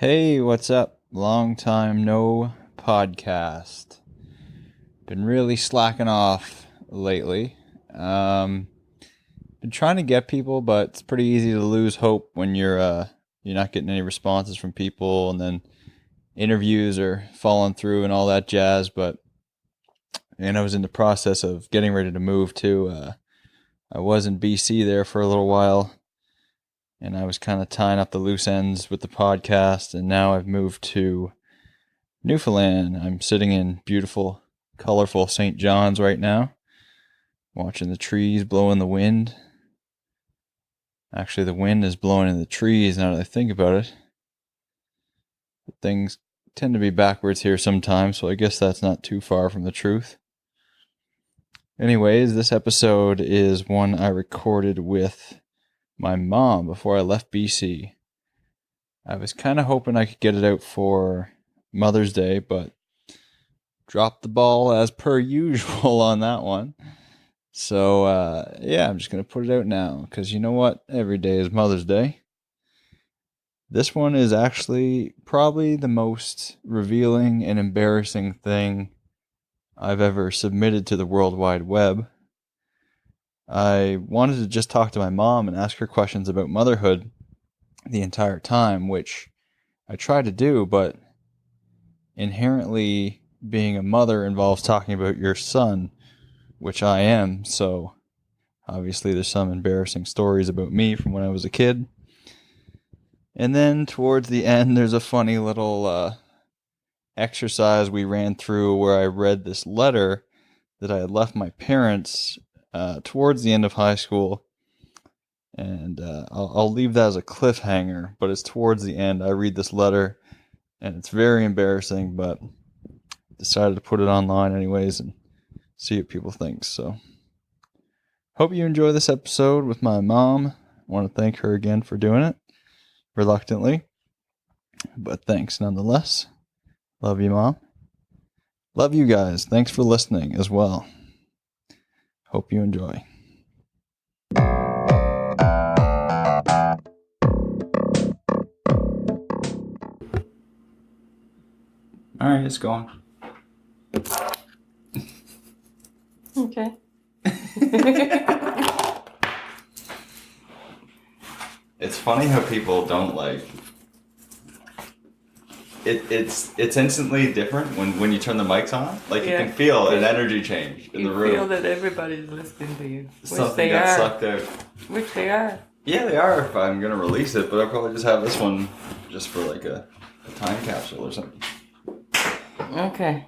Hey, what's up? Long time no podcast. Been really slacking off lately. Been trying to get people, but it's pretty easy to lose hope when you're not getting any responses from people, and then interviews are falling through and all that jazz. But I was in the process of getting ready to move too. I was in BC there for a little while, and I was kind of tying up the loose ends with the podcast, and now I've moved to Newfoundland. I'm sitting in beautiful, colorful St. John's right now, watching the trees blow in the wind. Actually, the wind is blowing in the trees now that I think about it. But things tend to be backwards here sometimes, so I guess that's not too far from the truth. Anyways, this episode is one I recorded with my mom before I left BC. I was kind of hoping I could get it out for Mother's Day, but dropped the ball as per usual on that one. So, I'm just going to put it out now because you know what? Every day is Mother's Day. This one is actually probably the most revealing and embarrassing thing I've ever submitted to the World Wide Web. I wanted to just talk to my mom and ask her questions about motherhood the entire time, which I try to do, but inherently being a mother involves talking about your son, which I am, so obviously there's some embarrassing stories about me from when I was a kid. And then towards the end, there's a funny little exercise we ran through where I read this letter that I had left my parents towards the end of high school. And I'll leave that as a cliffhanger, but it's towards the end. I read this letter, and it's very embarrassing, but decided to put it online anyways and see what people think. So, hope you enjoy this episode with my mom. I want to thank her again for doing it, reluctantly, but thanks nonetheless. Love you, Mom. Love you guys. Thanks for listening as well. Hope you enjoy. All right, it's going. Okay. It's funny how people don't like it. It's instantly different when you turn the mics on. Like you can feel an energy change in the room. You feel that everybody's listening to you. Something got sucked out. Which they are. Yeah, they are if I'm gonna release it, but I'll probably just have this one just for like a time capsule or something. Okay.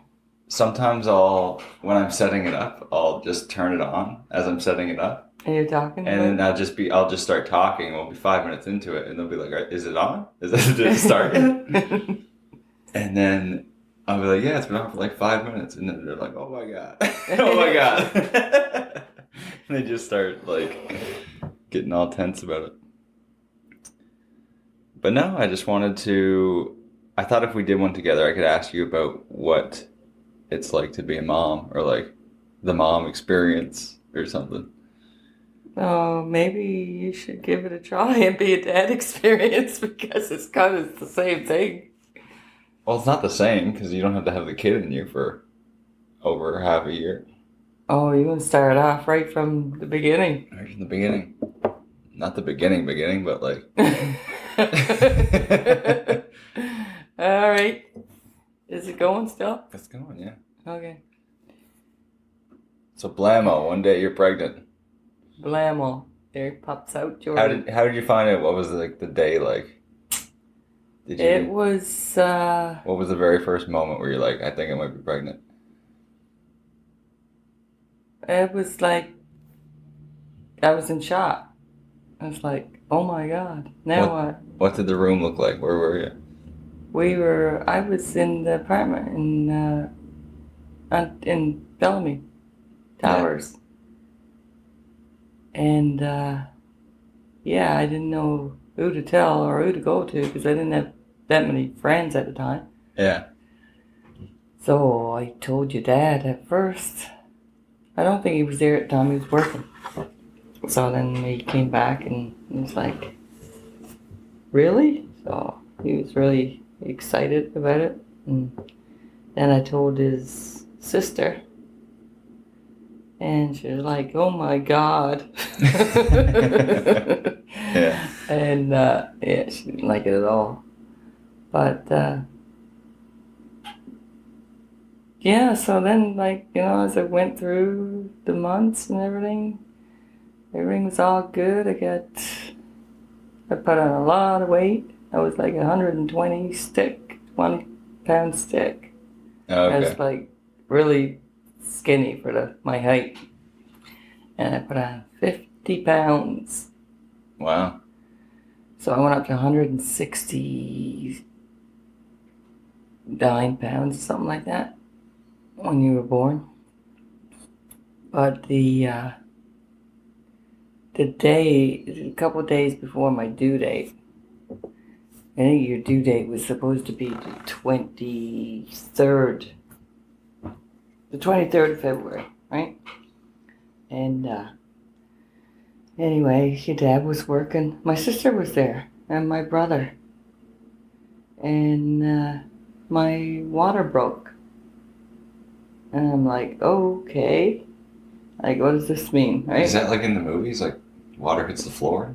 Sometimes when I'm setting it up, I'll just turn it on as I'm setting it up. Are you talking? And then I'll just start talking. We'll be 5 minutes into it, and they'll be like, "Is it on? Did it start yet?" And then I'll be like, "Yeah, it's been on for like 5 minutes." And then they're like, "Oh my god, oh my god!" And they just start like getting all tense about it. But no, I just wanted to. I thought if we did one together, I could ask you about what it's like to be a mom, or like the mom experience or something. Oh, maybe you should give it a try and be a dad experience because it's kind of the same thing. Well, it's not the same because you don't have to have the kid in you for over half a year. Oh, you want to start off right from the beginning. Right from the beginning. Not the beginning, but like. All right. Is it going still? It's going, yeah. Okay. So blammo, one day you're pregnant. Blammo. There it pops out, Jordan. How did you find out? What was like the day like? It was. What was the very first moment where you're like, I think I might be pregnant? It was like I was in shock. I was like, oh my god, now what? What did the room look like? Where were you? I was in the apartment in Bellamy Towers. Yeah. And, I didn't know who to tell or who to go to because I didn't have that many friends at the time. Yeah. So I told your dad at first. I don't think he was there at the time, he was working. So then he came back and he was like, really? So he was really excited about it. And then I told his sister, and she was like, "Oh my God!" Yeah. And yeah, she didn't like it at all. But yeah, so then, like, as I went through the months and everything was all good. I put on a lot of weight. I was like 120 stick, 20-pound stick. Oh, I okay. was like really skinny for my height. And I put on 50 pounds. Wow. So I went up to 169 pounds, something like that, when you were born. But a couple of days before my due date, I think your due date was supposed to be the 23rd. The 23rd of February, right? And anyway, your dad was working. My sister was there, and my brother. And my water broke. And I'm like, okay. Like, what does this mean, right? Is that like in the movies? Like water hits the floor?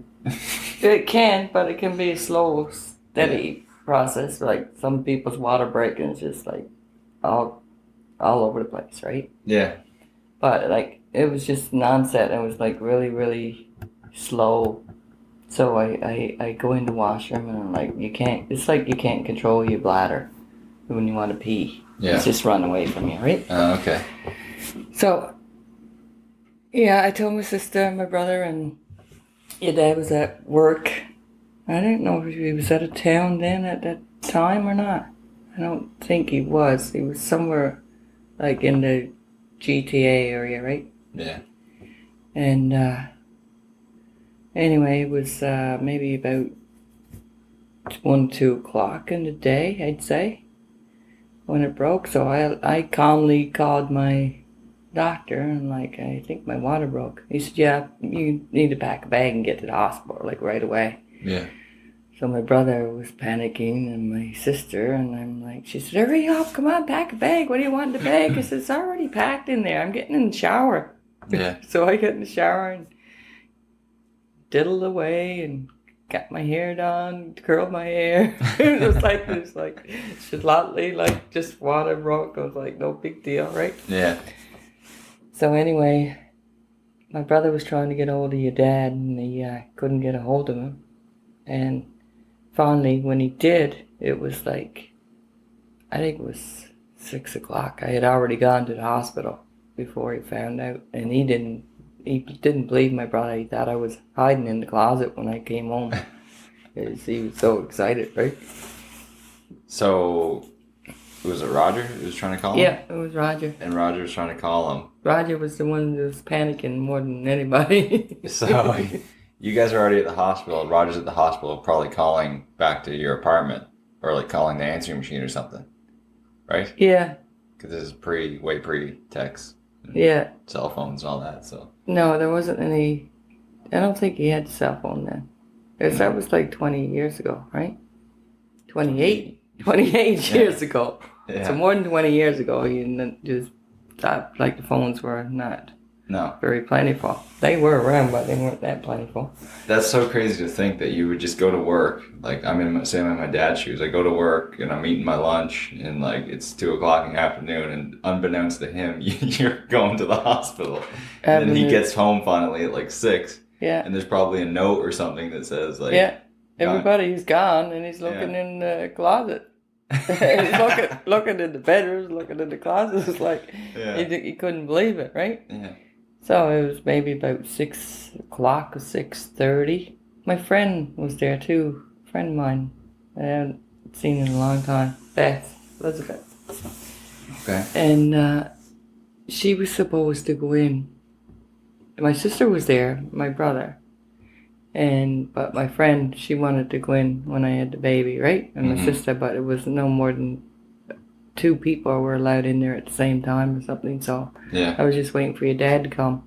It can, but it can be a slow, steady process. Like some people's water breaking is just like all over the place, right? Yeah. But like it was just non-set. It was like really, really slow. So I go in the washroom and I'm like, it's like you can't control your bladder when you want to pee. Yeah. It's just run away from you, right? Oh, okay. So yeah, I told my sister and my brother, and your dad was at work. I didn't know if he was out of town then at that time or not. I don't think he was. He was somewhere like in the GTA area, right? Yeah. And anyway, it was maybe about 2 o'clock in the day, I'd say, when it broke. So I calmly called my doctor and like, I think my water broke. He said, yeah, you need to pack a bag and get to the hospital like right away. Yeah. So my brother was panicking and my sister, and I'm like, she said, hurry up, come on, pack a bag. What do you want in the bag? I said, it's already packed in there. I'm getting in the shower. Yeah. So I get in the shower and diddled away and got my hair done, curled my hair. It was like slightly like just water broke. I was like, no big deal, right? Yeah. So anyway, my brother was trying to get hold of your dad, and he couldn't get a hold of him. And finally, when he did, it was like, I think it was 6 o'clock. I had already gone to the hospital before he found out, and he didn't believe my brother. He thought I was hiding in the closet when I came home. He was so excited, right? So, was it Roger who was trying to call him? Yeah, it was Roger. And Roger was trying to call him. Roger was the one that was panicking more than anybody. So, you guys are already at the hospital. Roger's at the hospital, probably calling back to your apartment, or like calling the answering machine or something, right? Yeah. Because this is way pre-text. Yeah. Cell phones and all that, so. No, there wasn't any. I don't think he had a cell phone then. Because that was like 20 years ago, right? 28 years ago. Yeah. So more than 20 years ago, he just thought like the phones were not very plentiful. They were around, but they weren't that plentiful. That's so crazy to think that you would just go to work. Like, I'm in my dad's shoes. I go to work and I'm eating my lunch and like it's 2 o'clock in the afternoon, and unbeknownst to him, you're going to the hospital. And then he gets home finally at like 6. Yeah. And there's probably a note or something that says like, yeah, everybody's gone, and he's looking in the closet. He's looking in the bedrooms, looking in the closets. It's like he couldn't believe it, right? Yeah. So it was maybe about 6 o'clock or 6:30. My friend was there too. A friend of mine I haven't seen in a long time. Elizabeth. Okay. And she was supposed to go in. My sister was there, my brother. But my friend, she wanted to go in when I had the baby, right? And my sister, but it was no more than 2 people were allowed in there at the same time or something. So I was just waiting for your dad to come.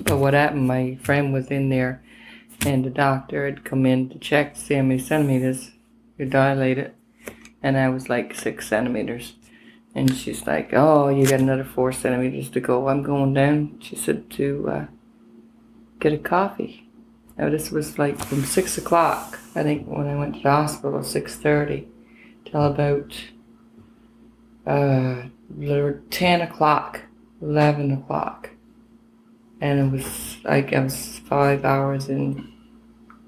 But what happened, my friend was in there, and the doctor had come in to check to see how many centimeters you're dilated. and I was like 6 centimeters. And she's like, "Oh, you got another 4 centimeters to go. I'm going down," she said, "to get a coffee." Now this was like from 6 o'clock, I think, when I went to the hospital, 6:30, till about 10 o'clock, 11 o'clock, and it was like I was 5 hours in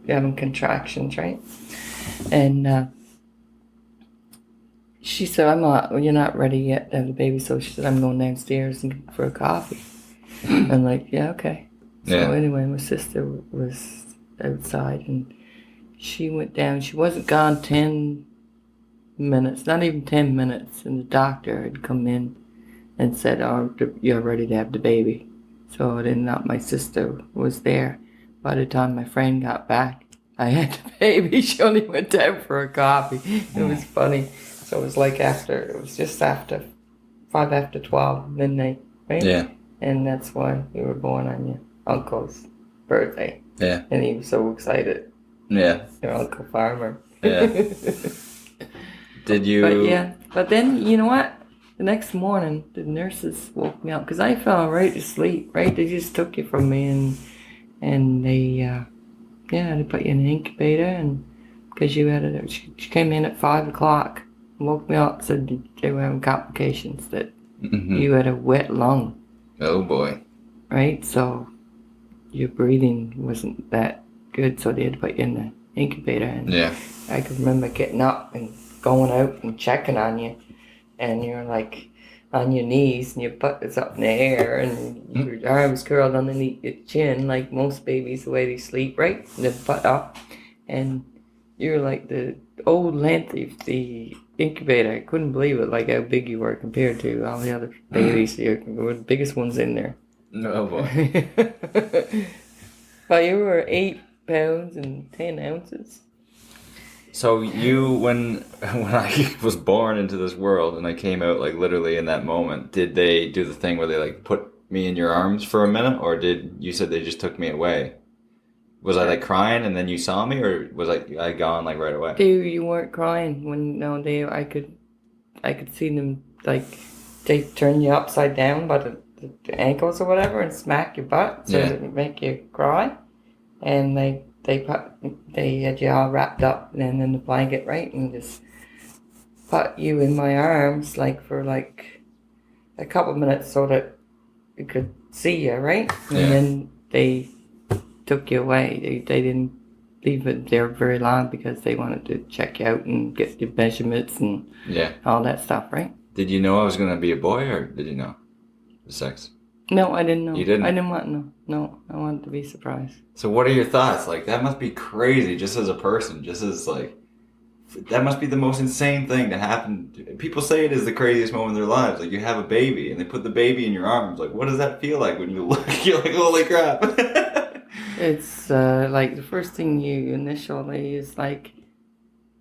having contractions, right? And she said, "You're not ready yet to have the baby," so she said, "I'm going downstairs for a coffee." I'm like, "Yeah, okay." So anyway, my sister was outside, and she went down. She wasn't gone 10 minutes, not even 10 minutes, and the doctor had come in and said, "Oh, you're ready to have the baby." So then my sister was there. By the time my friend got back, I had the baby. She only went down for a coffee. It was funny. So it was like it was just after 5 after 12 midnight, right? Yeah. And that's why you were born on your uncle's birthday. Yeah. And he was so excited. Yeah. Your Uncle Farmer. Yeah. Did you... But then, you know what? The next morning, the nurses woke me up because I fell right to sleep, right? They just took you from me and they put you in an incubator, and because she came in at 5 o'clock, woke me up, said they were having complications, that you had a wet lung. Oh boy. Right? So your breathing wasn't that good, so they had to put you in the incubator. And I can remember getting up and going out and checking on you, and you're like on your knees and your butt is up in the air and your arms curled underneath your chin like most babies the way they sleep, right? And the butt up, and you're like the old length of the incubator. I couldn't believe it, like how big you were compared to all the other babies. You were the biggest ones in there. Oh boy. Well, you were 8 pounds and 10 ounces. So when I was born into this world and I came out like literally in that moment, did they do the thing where they like put me in your arms for a minute, or you said they just took me away? Was I like crying and then you saw me, or was I gone like right away? You weren't crying I could see them, like they turn you upside down by the ankles or whatever and smack your butt so that it make you cry, and they had you all wrapped up and in the blanket, right, and just put you in my arms like for like a couple minutes so that you could see you, right, and then they took you away. They didn't leave it there very long because they wanted to check you out and get your measurements and all that stuff, right? Did you know I was gonna be a boy, or did you know the sex? No, I didn't know. You didn't? I didn't want to know. No, I wanted to be surprised. So what are your thoughts? Like, that must be crazy just as a person, just as like, that must be the most insane thing to happen. People say it is the craziest moment in their lives. Like, you have a baby and they put the baby in your arms. Like, what does that feel like when you look? You're like, holy crap. It's like the first thing you initially is like,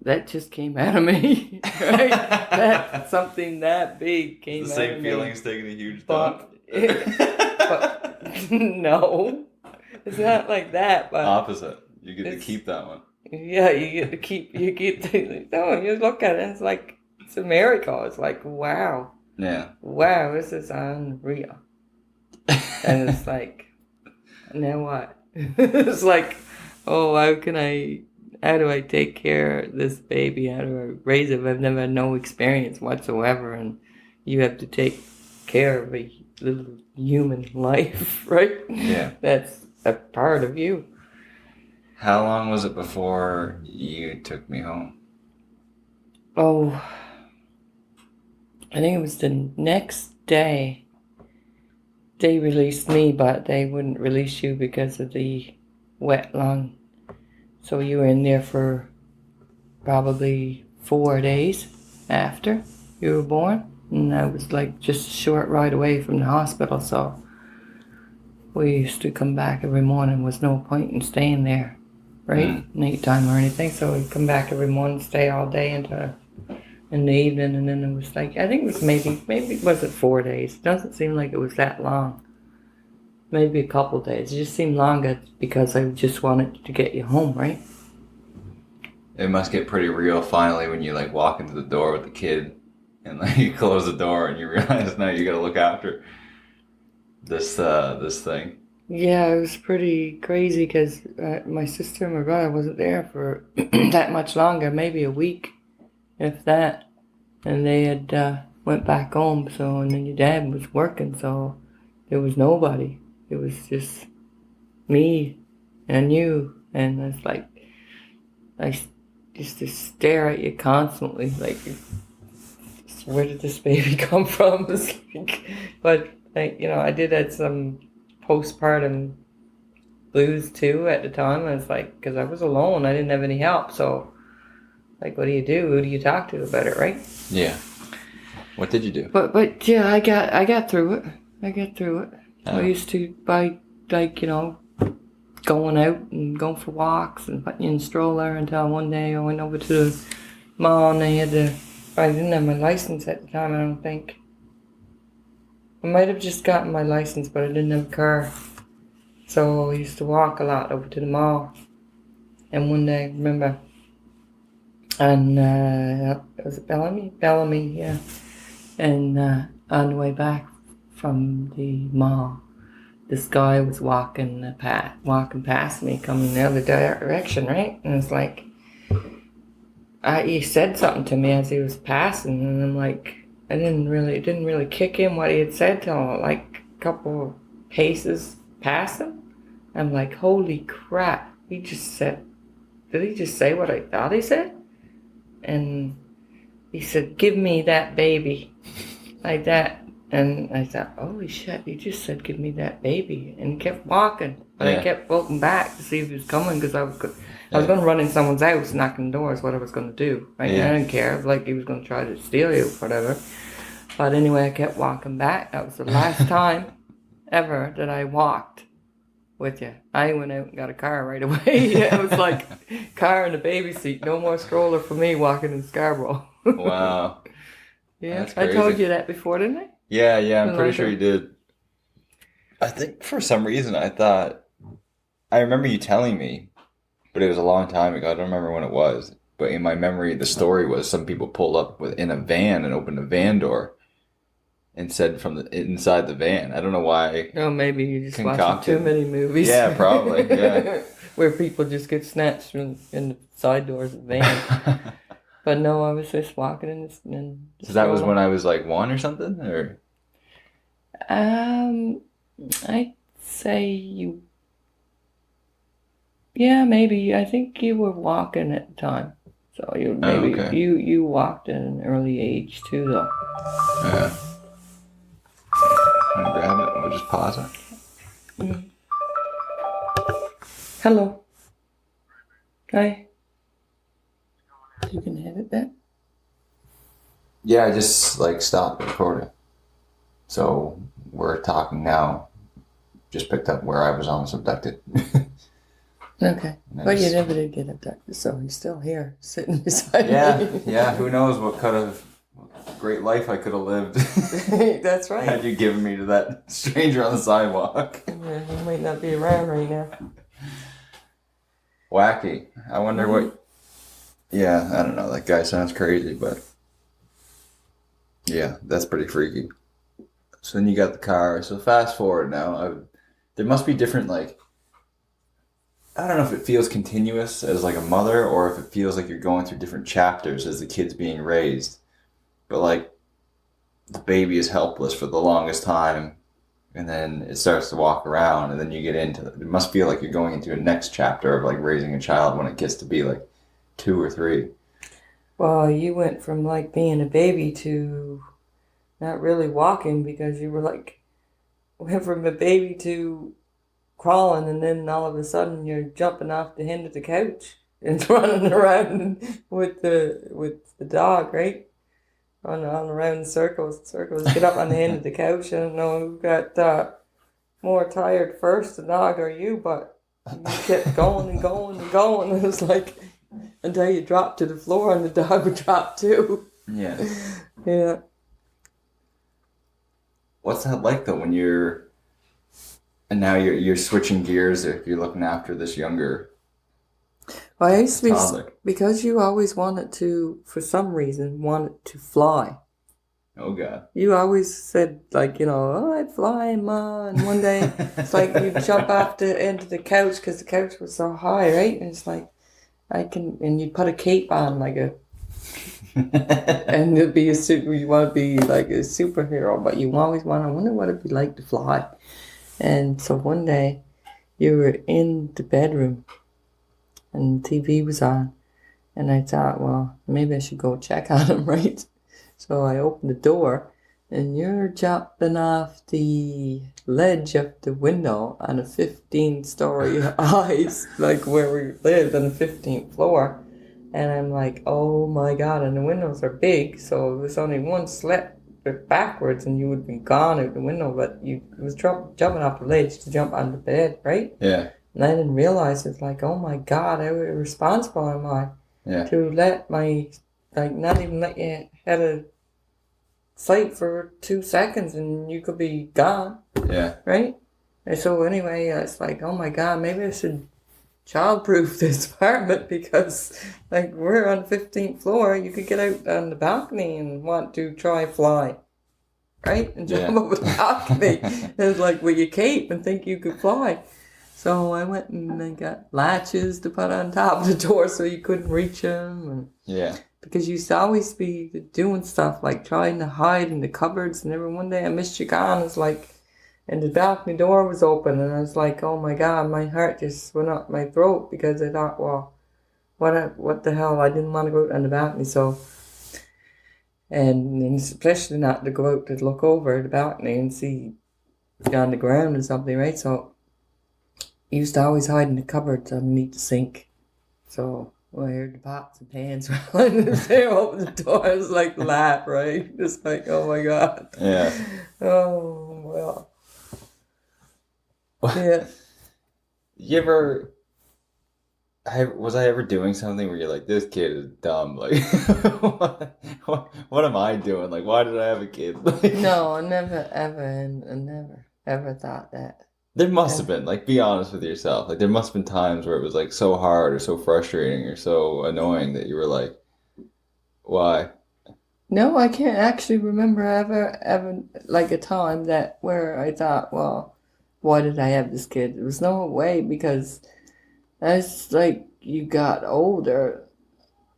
that just came out of me, right? That something that big came out of me. The same feeling's taking a huge dump. But no, it's not like that. But opposite. You get to keep that one. Yeah, you look at it, it's like, it's a miracle. It's like, wow. Yeah. Wow, this is unreal. And it's like, now what? It's like, oh, how do I take care of this baby? How do I raise it? I've never had no experience whatsoever, and you have to take care of a little human life, right? Yeah. That's a part of you. How long was it before you took me home? Oh, I think it was the next day. They released me, but they wouldn't release you because of the wet lung. So you were in there for probably 4 days after you were born. And I was like just a short ride away from the hospital, so we used to come back every morning. Was no point in staying there, right? Nighttime or anything. So we'd come back every morning, stay all day in the evening, and then it was like, I think it was maybe was it 4 days? It doesn't seem like it was that long. Maybe a couple days. It just seemed longer because I just wanted to get you home, right? It must get pretty real finally when you like walk into the door with the kid and like you close the door and you realize now you got to look after this thing. Yeah, it was pretty crazy because my sister and my brother wasn't there for that much longer, maybe a week, if that. And they had went back home. So, and then your dad was working, so there was nobody. It was just me and you, and it's like used to stare at you constantly, like, where did this baby come from? It's like, but I did had some postpartum blues too at the time. And it's like, because I was alone, I didn't have any help. So, like, what do you do? Who do you talk to about it, right? Yeah. What did you do? But yeah, I got through it. I got through it. Oh. I used to buy, like, going out and going for walks and putting you in a stroller until one day I went over to the mall and I didn't have my license at the time, I don't think. I might have just gotten my license, but I didn't have a car. So I used to walk a lot over to the mall. And one day, I remember, and was it Bellamy? Bellamy, yeah. And on the way back from the mall, this guy was walking past me, coming the other direction, right? And it's like, he said something to me as he was passing, and I'm like, it didn't really kick in what he had said till like a couple of paces past him. I'm like, holy crap! Did he just say what I thought he said? And he said, "Give me that baby," like that. And I thought, holy shit, he just said, "Give me that baby." And he kept walking. But I kept looking back to see if he was coming because I was going to run in someone's house, knocking doors, what I was going to do. Right? Yeah. I didn't care. Like he was going to try to steal you, whatever. But anyway, I kept walking back. That was the last time ever that I walked with you. I went out and got a car right away. It was like car in the baby seat. No more stroller for me walking in Scarborough. Wow. Yeah, I told you that before, didn't I? Yeah, I'm pretty sure you did. I think for some reason I remember you telling me, but it was a long time ago. I don't remember when it was. But in my memory, the story was some people pulled up in a van and opened a van door and said from the inside the van. I don't know why. Oh, maybe you just watching too many movies. Yeah, probably. Yeah, where people just get snatched in the side doors of the van. But no, I was just walking in this. So that was when I was like 1 or something, or. I'd say you. Yeah, maybe. I think you were walking at the time, so you walked at an early age too, though. Yeah. Can I grab it? We'll just pause it. Mm. Hello. Hi. You can edit that? Yeah, I just like stopped recording. So we're talking now. Just picked up where I was almost abducted. Okay. But you never did get abducted, so he's still here, sitting beside me. Yeah. Who knows what kind of great life I could have lived. That's right. Had you given me to that stranger on the sidewalk. Yeah, he might not be around right now. Wacky. I wonder what. Yeah, I don't know. That guy sounds crazy, but yeah, that's pretty freaky. So then you got the car. So fast forward now. There must be different, like, I don't know if it feels continuous as like a mother or if it feels like you're going through different chapters as the kid's being raised. But like the baby is helpless for the longest time and then it starts to walk around and then you get into it. It must feel like you're going into a next chapter of like raising a child when it gets to be like 2 or 3. Well, you went from like being a baby to not really walking because you were like, went from a baby to crawling, and then all of a sudden you're jumping off the end of the couch and running around with the dog, right? Running all around in circles. Get up on the end of the couch. I don't know who got more tired first, the dog or you, but you kept going and going and going. It was like until you dropped to the floor and the dog would drop too. Yeah. Yeah. What's that like though when you're and now you're switching gears if you're looking after this younger Well, I used to be, Toddler. because you always wanted to, for some reason, wanted to fly. Oh God. You always said, like, oh, I'd fly, Ma. And one day, it's like you'd jump off the end of the couch because the couch was so high, right? And it's like, and you'd put a cape on, and it'd be a suit where you want to be like a superhero, but you always I wonder what it'd be like to fly. And so one day, you were in the bedroom, and the TV was on, and I thought, well, maybe I should go check on him, right? So I opened the door, and you're jumping off the ledge of the window on a 15-story rise, like where we lived on the 15th floor. And I'm like, oh my God, and the windows are big, so it was only one slip backwards and you would be gone out the window, but you was jumping off the ledge to jump on the bed, right? Yeah. And I didn't realize it's like, oh my God, how irresponsible am I to let not even let you had a sight for 2 seconds and you could be gone. Yeah. Right? And so anyway, it's like, oh my God, maybe I should childproof this apartment because like we're on the 15th floor. You could get out on the balcony and want to try fly. Right? And jump over the balcony and like with your cape and think you could fly. So I went and I got latches to put on top of the door so you couldn't reach them. Yeah. Because you used to always be doing stuff like trying to hide in the cupboards. And every one day I missed you gone. It's like, and the balcony door was open. And I was like, oh my God, my heart just went up my throat because I thought, well, what the hell? I didn't want to go out on the balcony. So, and especially not to go out to look over the balcony and see on the ground or something, right? So I used to always hide in the cupboards underneath the sink. So when I heard the pots and pans rolling, they opened the door. I was like, laugh, right? Just like, oh my God. Yeah. Oh, well. Yeah. You ever... was I ever doing something where you're like, this kid is dumb? Like, what am I doing? Like, why did I have a kid? Like, No, I never, ever, and never, ever thought that. there must have been, like, be honest with yourself. Like, there must have been times where it was, like, so hard or so frustrating or so annoying that you were like, why? No, I can't actually remember ever, like a time where I thought, well, why did I have this kid? There was no way because as like you got older,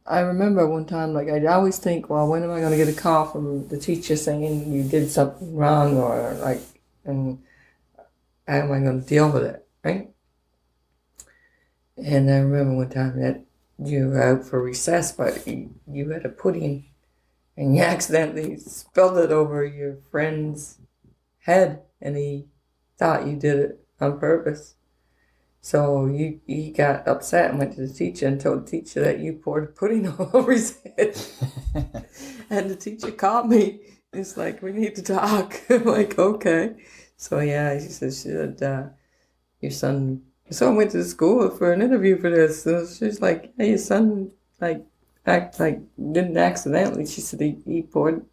I remember one time, like I'd always think, well, when am I going to get a call from the teacher saying you did something wrong or like, and how am I going to deal with it, right? And I remember one time that you were out for recess, but you had a pudding and you accidentally spilled it over your friend's head and he thought you did it on purpose. So he got upset and went to the teacher and told the teacher that you poured pudding all over his head. And the teacher called me. It's like, we need to talk. I'm like, okay. So yeah, she said, your son went to school for an interview for this. So she's like, hey, your son like didn't accidentally. She said he poured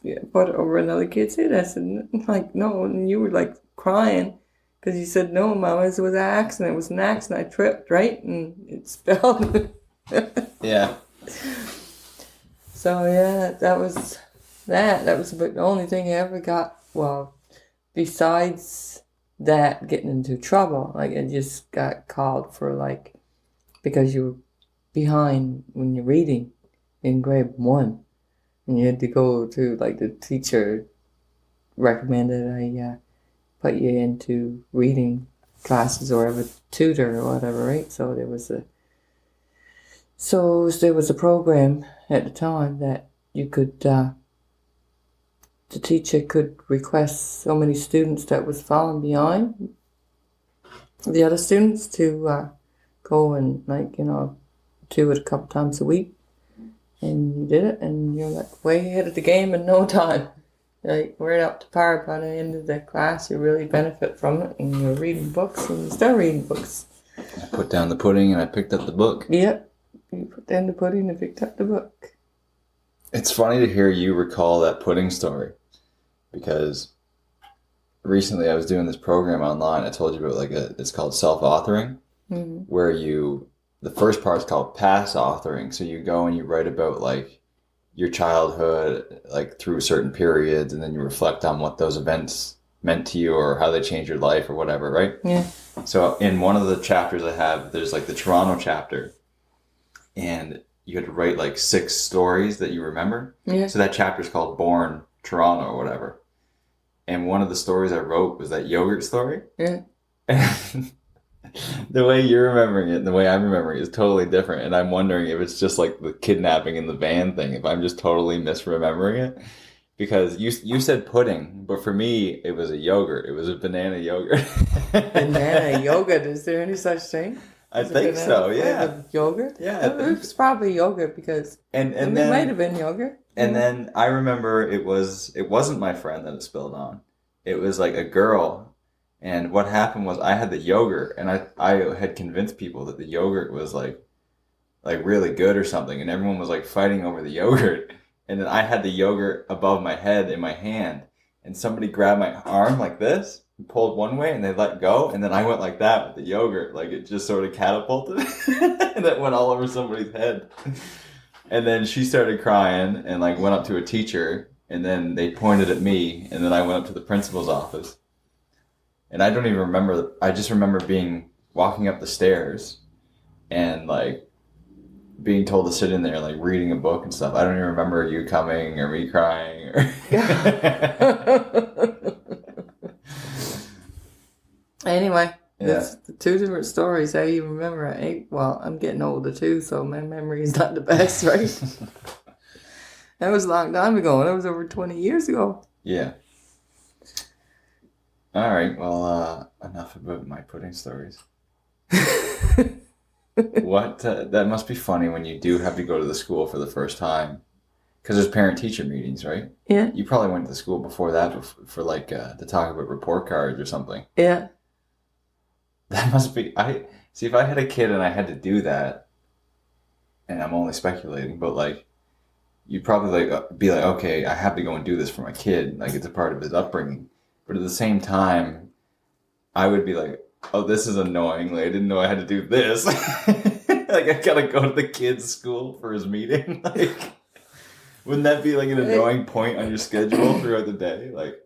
it over another kid's head. I said, like, no. And you were like crying. Because you said, no, Mama, it was an accident. It was an accident. I tripped, right? And it spilled. Yeah. So, yeah, that was that. That was about the only thing I ever got, well, besides that, getting into trouble. Like, I just got called for, like, because you were behind when you're reading in grade 1. And you had to go to, like, the teacher recommended I put you into reading classes or have a tutor or whatever, right? So there was a program at the time that you could the teacher could request so many students that was falling behind the other students to go and do it a couple times a week, and you did it, and you're like way ahead of the game in no time. Like, we're up to par by the end of the class. You really benefit from it, and you're reading books, and you start reading books. I put down the pudding and I picked up the book. Yep. You put down the pudding and picked up the book. It's funny to hear you recall that pudding story because recently I was doing this program online. I told you about it's called self-authoring, where you the first part is called past authoring. So you go and you write about like your childhood, like through certain periods, and then you reflect on what those events meant to you or how they changed your life or whatever, right? Yeah. So in one of the chapters I have, there's like the Toronto chapter, and you had to write like 6 stories that you remember. Yeah. So that chapter is called Born Toronto or whatever. And one of the stories I wrote was that yogurt story. Yeah. The way you're remembering it and the way I'm remembering it is totally different. And I'm wondering if it's just like the kidnapping in the van thing, if I'm just totally misremembering it. Because you said pudding, but for me, it was a yogurt. It was a banana yogurt. Banana yogurt. Is there any such thing? I think so, yeah. Flavored yogurt? Yeah. It's probably yogurt because and it then, might have been yogurt. And then I remember it wasn't my friend that it spilled on. It was like a girl. And what happened was I had the yogurt, and I had convinced people that the yogurt was like really good or something, and everyone was like fighting over the yogurt. And then I had the yogurt above my head in my hand, and somebody grabbed my arm like this and pulled one way, and they let go, and then I went like that with the yogurt, like it just sort of catapulted, and it went all over somebody's head. And then she started crying and like went up to a teacher, and then they pointed at me, and then I went up to the principal's office. And I don't even remember. I just remember walking up the stairs, and like being told to sit in there, like reading a book and stuff. I don't even remember you coming or me crying. Or Anyway, Yeah. that's the 2 different stories. How you remember it? Well, I'm getting older too, so my memory is not the best, right? That was a long time ago. That was over 20 years ago. Yeah. All right. Well, enough about my pudding stories. What? That must be funny when you do have to go to the school for the first time, because there's parent-teacher meetings, right? Yeah. You probably went to school before that for like to talk about report cards or something. Yeah. That must be. I see if I had a kid and I had to do that, and I'm only speculating, but like, you'd probably like be like, okay, I have to go and do this for my kid, like it's a part of his upbringing. But at the same time, I would be like, oh, this is annoying. Like, I didn't know I had to do this. Like, I gotta go to the kid's school for his meeting. Like, wouldn't that be like an annoying point on your schedule throughout the day? Like,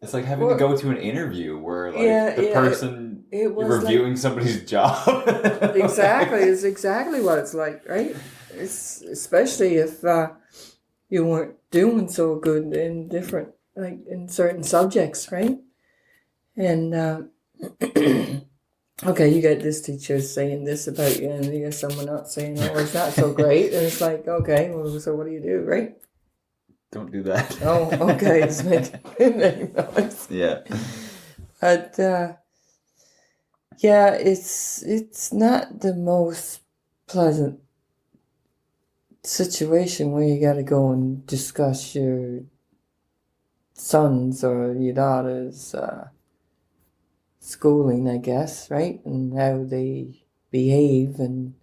it's like having to go to an interview where like the person it was you're reviewing somebody's job. Exactly, it's exactly what it's like, right? It's especially if you weren't doing so good in different, like in certain subjects, right? And okay, you got this teacher saying this about you, and you got someone else saying, "Oh, it's not so great," and it's like, okay, well, so what do you do, right? Don't do that. Oh, okay, it's making noise. Yeah. But yeah, it's not the most pleasant situation where you got to go and discuss your son's or your daughter's schooling, I guess, right? And how they behave and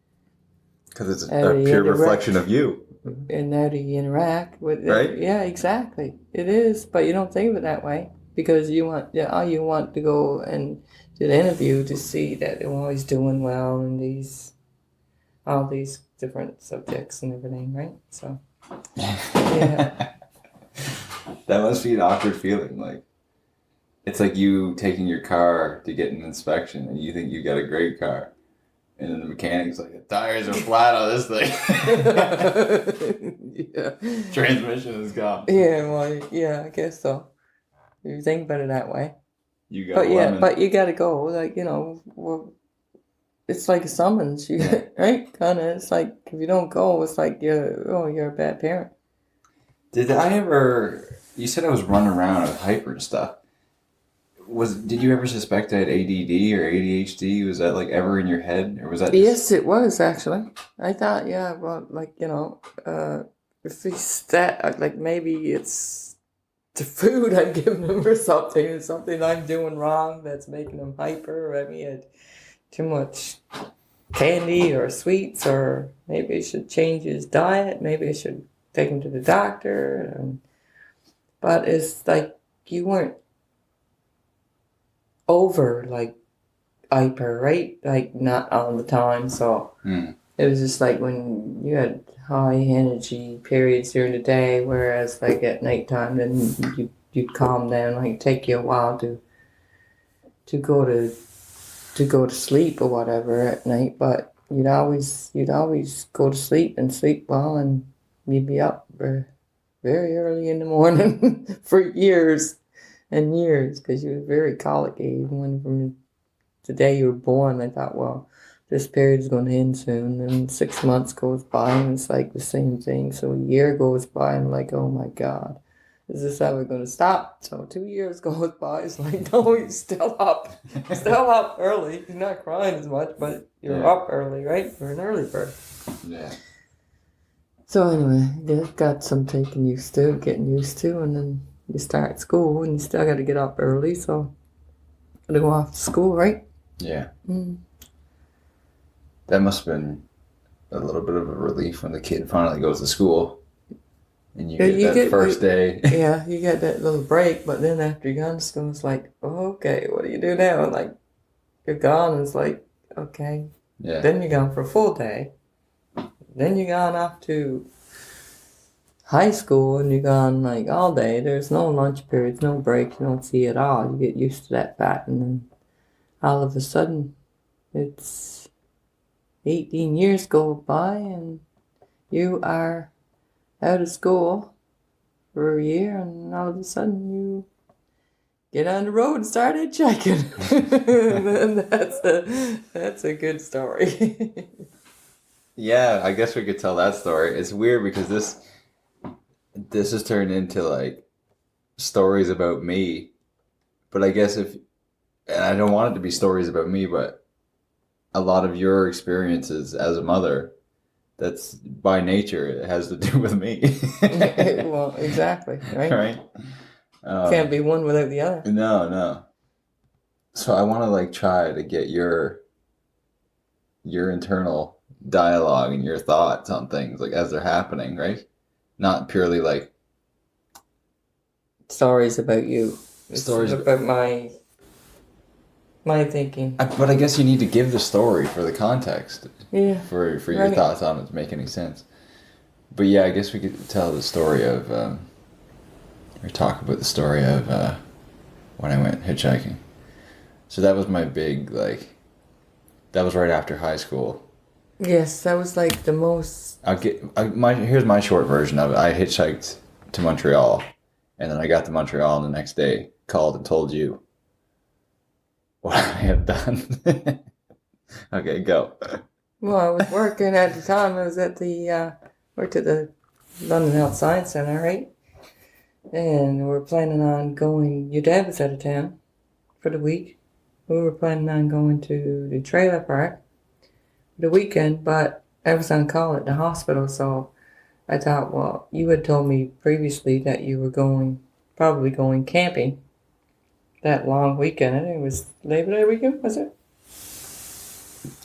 Because it's how a they pure interact. reflection of you. And how do you interact with it? Right? Yeah, exactly. It is, but you don't think of it that way because you want to go and do the interview to see that they're always doing well in all these different subjects and everything, right? So, yeah. That must be an awkward feeling. Like, it's like you taking your car to get an inspection and you think you got a great car. And then the mechanic's like, the tires are flat on this thing. Yeah. Transmission is gone. Yeah, well, yeah, I guess so. If you think about it that way. You got But a lemon. but you got to go. Like, well, it's like a summons, right? Kind of. It's like if you don't go, it's like you're a bad parent. Did I ever? You said I was running around with hyper and stuff. Did you ever suspect I had ADD or ADHD? Was that like ever in your head, or was that? Yes, it was actually. I thought, yeah, well, like if it's that, like maybe it's the food I'm giving him or something. It's something I'm doing wrong that's making him hyper. Or maybe I had too much candy or sweets, or maybe I should change his diet. Maybe I should take him to the doctor. But it's like you weren't over like hyper, right? Like not all the time. So it was just like when you had high energy periods during the day, whereas like at nighttime, then you'd calm down. Like take you a while to go to sleep or whatever at night, but you'd always go to sleep and sleep well, and you'd be up very early in the morning for years and years because you were very colicky. Even when from the day you were born, I thought, well, this period is going to end soon, and 6 months goes by and it's like the same thing. So a year goes by and I'm like, oh my God, is this ever going to stop? So 2 years goes by. It's like, no, you're still up. Still up early. You're not crying as much, but you're up early, right? You're an early bird. Yeah. So anyway, just got some getting used to, and then you start school and you still got to get up early, so got to go off to school, right? Yeah. Mm. That must have been a little bit of a relief when the kid finally goes to school. And you get that first day. Yeah, you get that little break, but then after you're gone to school, it's like, oh, okay, what do you do now? And like, you're gone, and it's like, okay. Yeah. Then you're gone for a full day. Then you're gone off to high school, and you're gone like all day. There's no lunch periods, no breaks, you don't see it all. You get used to that fact, and then all of a sudden, it's 18 years go by, and you are out of school for a year, and all of a sudden you get on the road and start hitchhiking. And that's a good story. Yeah, I guess we could tell that story. It's weird because this has turned into like stories about me. But I guess and I don't want it to be stories about me, but a lot of your experiences as a mother, that's by nature, it has to do with me. Well, exactly, right? Right? Can't be one without the other. No. So I want to like try to get your internal dialogue and your thoughts on things like as they're happening, right? Not purely like stories about you. Stories about my thinking. But I guess you need to give the story for the context. Yeah. For your thoughts on it to make any sense. But yeah, I guess we could tell the story of or talk about the story of when I went hitchhiking. So that was my big that was right after high school. Yes, that was like the most. Here's my short version of it. I hitchhiked to Montreal, and then I got to Montreal, and the next day called and told you what I had done. Okay, go. Well, I was working at the time. I was at worked at the London Health Science Centre, right? And we were planning on going. Your dad was out of town for the week. We were planning on going to the trailer park for the weekend, but I was on call at the hospital, so I thought, well, you had told me previously that you were probably going camping that long weekend. I think it was Labor Day weekend, was it?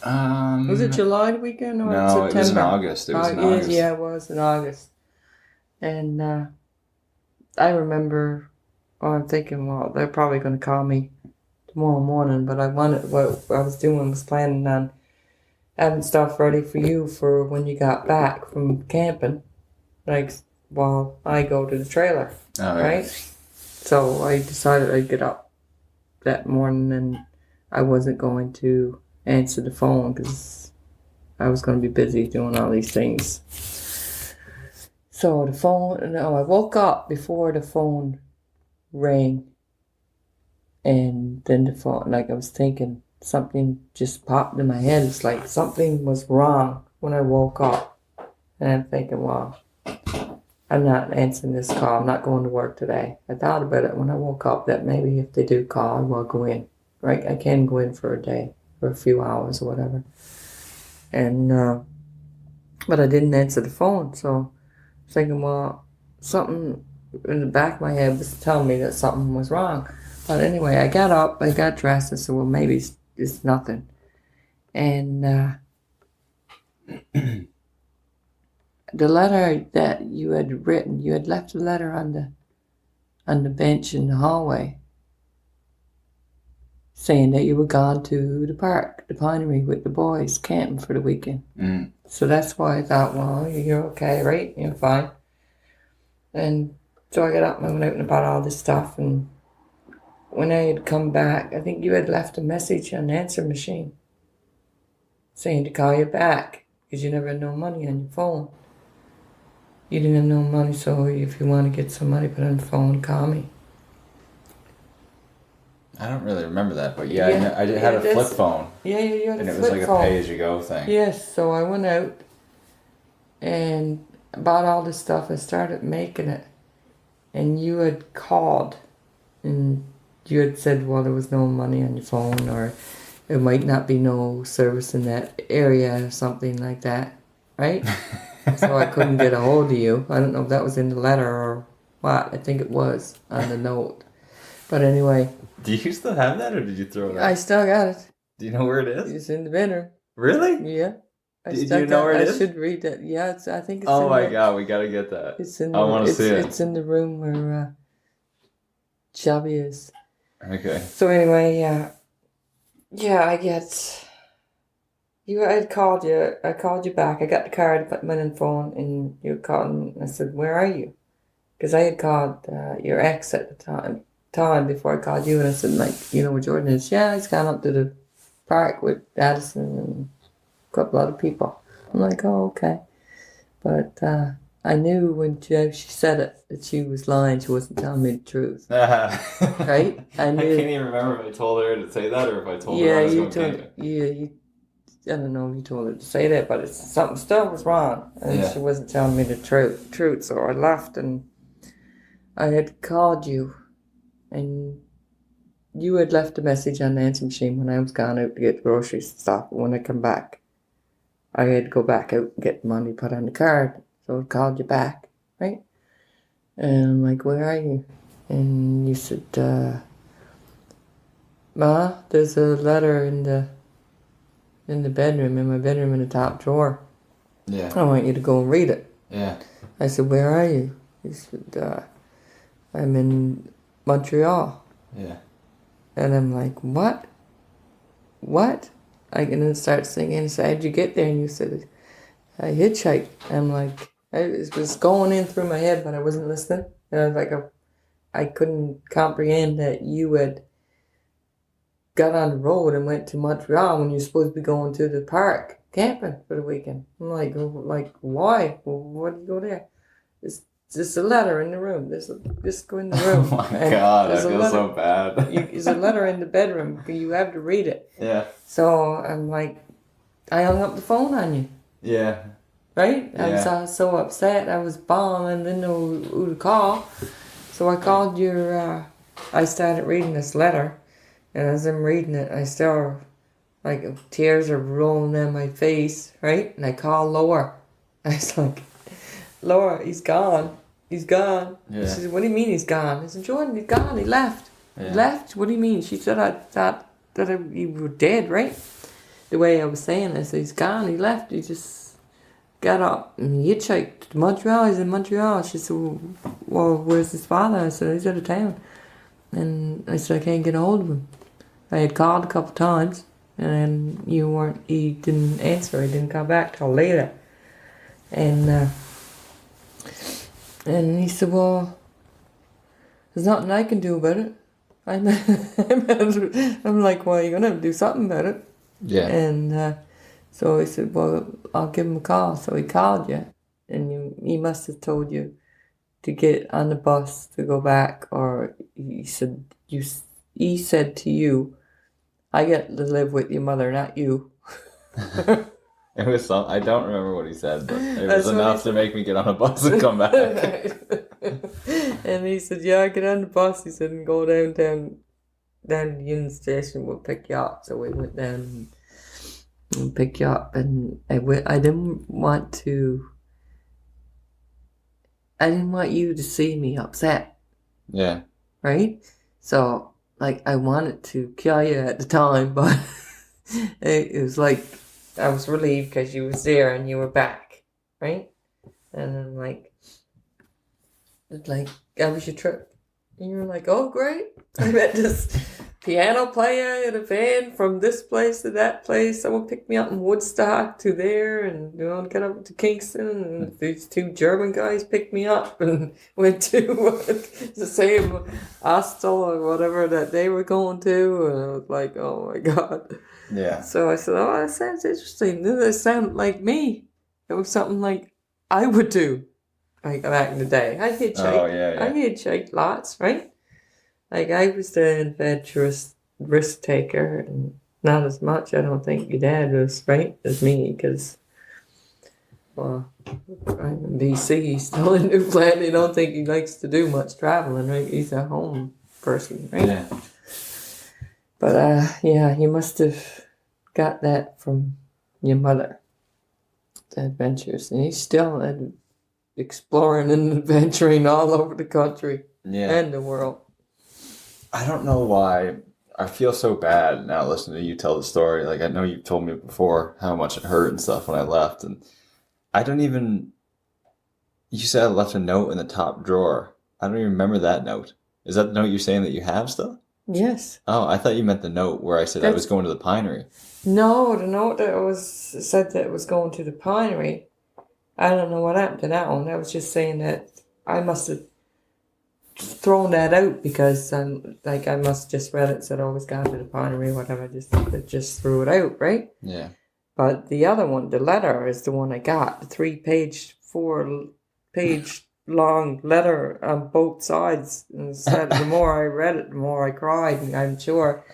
Was it July weekend or no, September? it was in August. It was in August. Yeah, it was in August. And I remember, I'm thinking, well, they're probably going to call me tomorrow morning, but what I was doing was planning on having stuff ready for you for when you got back from camping, like while I go to the trailer, right? So I decided I'd get up that morning and I wasn't going to answer the phone because I was going to be busy doing all these things. So I woke up before the phone rang, and then the phone, like I was thinking, something just popped in my head. It's like something was wrong when I woke up. And I'm thinking, well, I'm not answering this call. I'm not going to work today. I thought about it when I woke up that maybe if they do call, I will go in. Right? I can go in for a day, for a few hours or whatever. And, but I didn't answer the phone. So I was thinking, well, something in the back of my head was telling me that something was wrong. But anyway, I got up, I got dressed, and said, well, maybe it's nothing. And the letter that you had written, you had left a letter on the bench in the hallway saying that you were gone to the park, the Pinery, with the boys camping for the weekend. Mm. So that's why I thought, well, you're okay, right? You're fine. And so I got up and I went out and bought all this stuff. And when I had come back, I think you had left a message on the answer machine saying to call you back because you never had no money on your phone. You didn't have no money, so if you want to get some money, put on the phone, call me. I don't really remember that, but yeah, Yeah, I had a flip phone. Yeah, you had and a it was flip like phone. a pay-as-you-go thing. Yes, so I went out and bought all this stuff and started making it. And you had called and you had said, well, there was no money on your phone or it might not be no service in that area or something like that, right? So I couldn't get a hold of you. I don't know if that was in the letter or what. I think it was on the note. But anyway. Do you still have that or did you throw it out? I still got it. Do you know where it is? It's in the bedroom. Really? Yeah. Do you know where it is? I should read that. Yeah, I think it's Oh my god, we gotta get that. I want to see it. It's in the room where Shelby is. Okay. So anyway, I get you. I called you. I called you back. I got the card, put my phone, and you called. And I said, "Where are you?" Because I had called your ex at the time before I called you, and I said, like, you know where Jordan is? Yeah, he's gone up to the park with Addison and a couple other people. I'm like, oh, okay. But I knew when she said it that she was lying. She wasn't telling me the truth. Right? I knew. I can't even remember if I told her to say that or if I told her I was going camping. I don't know if you told her to say that, but something still was wrong. And she wasn't telling me the truth. So I left and I had called you and you had left a message on the answer machine when I was gone out to get groceries and stuff. When I come back, I had to go back out and get money put on the card. So I called you back, right? And I'm like, where are you? And you said, Ma, there's a letter in the bedroom, in my bedroom in the top drawer. Yeah. I want you to go and read it. Yeah. I said, where are you? He said, I'm in Montreal. Yeah. And I'm like, what? What? I can then start singing. I said, how'd you get there? And you said, I hitchhiked. I'm like, it was going in through my head, but I wasn't listening. And I was like, I couldn't comprehend that you had got on the road and went to Montreal when you're supposed to be going to the park camping for the weekend. I'm like why? Well, why do you go there? It's just a letter in the room. Just go in the room. Oh my god, I feel so bad. There's a letter in the bedroom. You have to read it. Yeah. So I'm like, I hung up the phone on you. Yeah. Right? Yeah. I was so upset. I was bombing, didn't know who to call. So I called I started reading this letter. And as I'm reading it, I still, tears are rolling down my face, right? And I call Laura. I was like, Laura, he's gone. He's gone. Yeah. She said, what do you mean he's gone? I said, Jordan, he's gone. He left. Yeah. He left? What do you mean? She said, I thought that you were dead, right? The way I was saying this, he's gone. He left. He just got up and he hitchhiked to Montreal. He's in Montreal. She said, well, where's his father? I said, he's out of town. And I said, I can't get a hold of him. I had called a couple times, and he didn't answer. He didn't come back till later. And he said, well, there's nothing I can do about it. I'm like, well, you're going to have to do something about it. Yeah. And so he said, well, I'll give him a call. So he called you, and he must have told you to get on the bus to go back, or he said to you, I get to live with your mother, not you. It was I don't remember what he said, but it was enough to make me get on a bus and come back. And he said, yeah, get on the bus. He said, and go down to the Union Station, we'll pick you up. So we went down and picked you up, and I didn't want you to see me upset. Yeah. Right? So, I wanted to kill you at the time, but it was like, I was relieved because you was there and you were back, right? And I'm like, how was your trip? And you were like, oh, great. I met this piano player in a van from this place to that place. Someone picked me up in Woodstock to there, and get up to Kingston, and these two German guys picked me up and went to the same hostel or whatever that they were going to, and I was like, oh my god. Yeah. So I said, oh, that sounds interesting. That sounded like me. It was something like I would do, like back in the day. I hitchhiked. Oh, yeah. I hitchhiked lots, right? Like, I was the adventurous risk taker, and not as much, I don't think your dad was, right, as me, because, well, I'm in BC, he's still in Newfoundland, I don't think he likes to do much traveling, right? He's a home person, right? Yeah. But, yeah, you must have got that from your mother, the adventures, and he's still exploring and adventuring all over the country and the world. I don't know why I feel so bad now listening to you tell the story. Like, I know you've told me before how much it hurt and stuff when I left, and I don't even. You said I left a note in the top drawer. I don't even remember that note. Is that the note you're saying that you have still? Yes. Oh, I thought you meant the note where I said I was going to the pinery. No, the note that said that it was going to the pinery. I don't know what happened to that one. I was just saying that I must have thrown that out because I must just read it, said, oh, it's gone to the pinery, whatever. Just threw it out, right? Yeah. But the other one, the letter, is the one I got. The 4-page long letter on both sides. And said, the more I read it, the more I cried. And I'm sure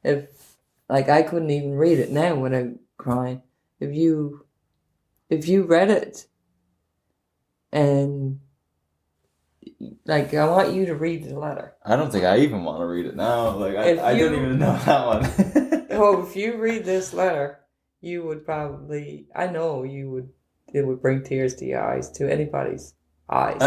I couldn't even read it now without crying. If you read it, and I want you to read the letter. I don't think I even want to read it now. Like, I don't even know that one. Oh, if you read this letter, you would probably, I know you would, it would bring tears to your eyes, to anybody's eyes.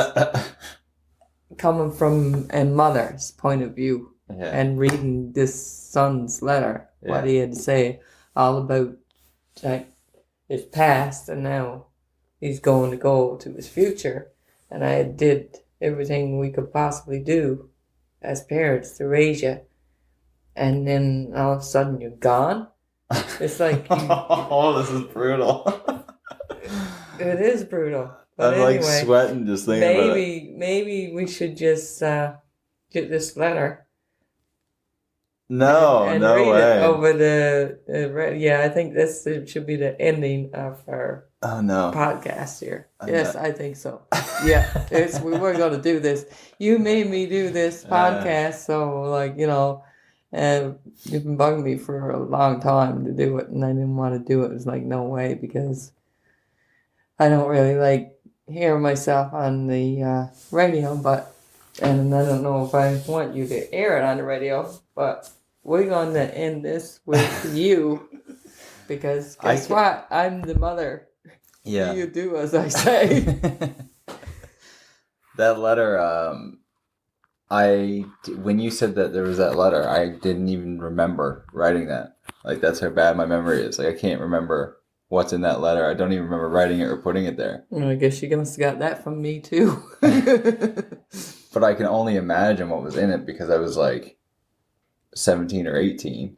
Coming from a mother's point of view, and reading this son's letter, what he had to say all about his past, and now he's going to go to his future. And I did everything we could possibly do as parents to raise you, and then all of a sudden you're gone. It's like oh, this is brutal. It is brutal. But I'm anyway, like sweating just thinking about it. Maybe we should just get this letter. No, and no read way. It over the I think this should be the ending of our podcast here. Yes, I think so. Yeah, we were going to do this. You made me do this podcast, so you've been bugging me for a long time to do it, and I didn't want to do it. It was like, no way, because I don't really like hearing myself on the radio, and I don't know if I want you to air it on the radio, but we're going to end this with you, because guess what? I'm the mother. Yeah. You do as I say. That letter, when you said that there was that letter, I didn't even remember writing that. Like, that's how bad my memory is. Like, I can't remember what's in that letter. I don't even remember writing it or putting it there. Well, I guess you must have got that from me too. But I can only imagine what was in it because I was like 17 or 18.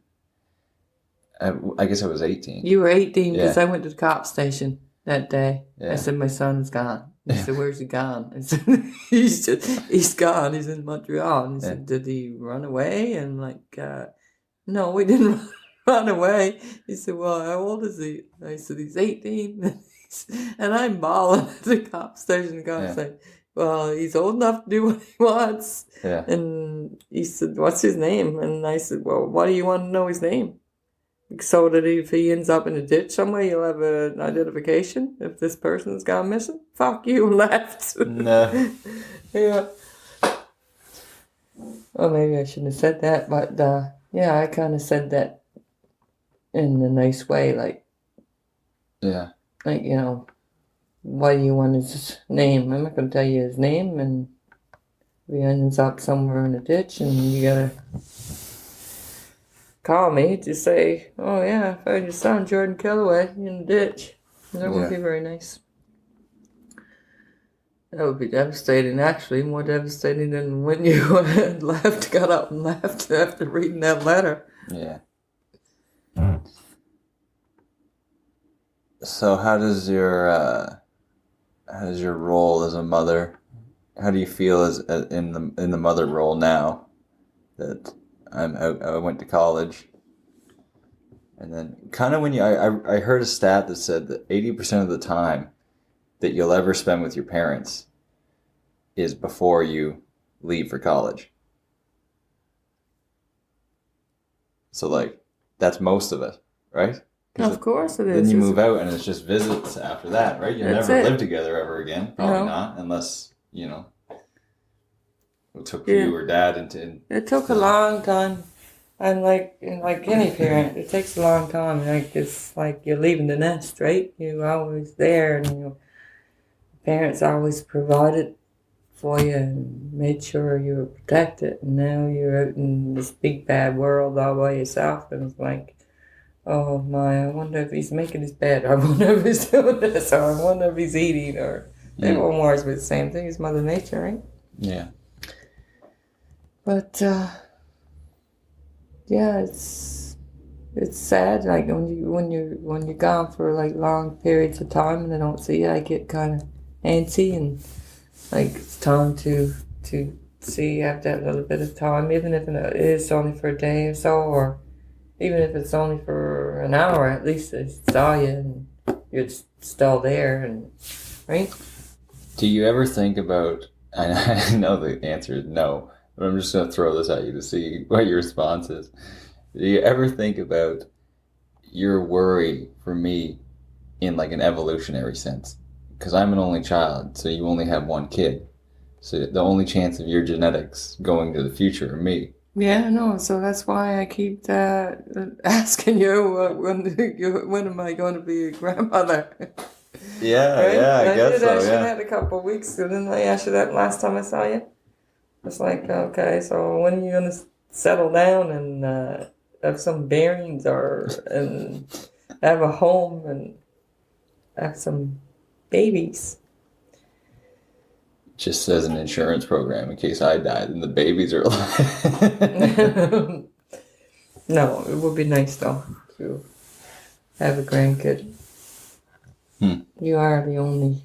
I guess I was 18. You were 18 because I went to the cop station that day. Yeah. I said, my son's gone. He said, where's he gone? I said, he's gone. He's in Montreal. And he said, did he run away? And no, we didn't run away. He said, well, how old is he? I said, he's 18. And I'm bawling at the cop station. The cop said, well, he's old enough to do what he wants. Yeah. And he said, what's his name? And I said, well, why do you want to know his name? So that if he ends up in a ditch somewhere, you'll have an identification if this person's gone missing? Fuck you, and left. No. Yeah. Well, maybe I shouldn't have said that, but I kind of said that in a nice way, like, why do you want his name? I'm not going to tell you his name, and if he ends up somewhere in a ditch, and you gotta call me to say, oh yeah, I found your son, Jordan Kellaway, in the ditch. That wouldn't be very nice. That would be devastating, actually, more devastating than when you left, got up and left after reading that letter. Yeah. So how does your role as a mother? How do you feel as in the mother role now that I went to college? And then kind of when I heard a stat that said that 80% of the time that you'll ever spend with your parents is before you leave for college. So like that's most of it, right? Of course it is. Then you move out and it's just visits after that, right? You'll never live together ever again. Probably not, unless, it took you or dad into... It took a long time. And like any parent, it takes a long time. Like it's like you're leaving the nest, right? You're always there, and your parents always provided for you and made sure you were protected. And now you're out in this big bad world all by yourself, and it's like, oh my, I wonder if he's making his bed. I wonder if he's doing this, or I wonder if he's eating, or everyone worries with the same thing. It's Mother Nature, right? Yeah. But yeah, it's sad. Like when you're gone for like long periods of time and I don't see you, I get kind of antsy and like it's time to see after that little bit of time, even if it is only for a day or so, or even if it's only for an hour. At least I saw you and you're still there, and right. Do you ever think about? I know the answer is no. But I'm just going to throw this at you to see what your response is. Do you ever think about your worry for me in like an evolutionary sense? Because I'm an only child, so you only have one kid. So the only chance of your genetics going to the future are me. Yeah, no. So that's why I keep asking you when am I going to be a grandmother? Yeah, right? yeah, I guess did so. ask you Yeah. that a couple of weeks ago. Didn't I ask you that last time I saw you? It's like, okay, so when are you gonna settle down and have some bearings and have a home and have some babies? Just as an insurance program in case I die, then the babies are alive. No, it would be nice though to have a grandkid. You are the only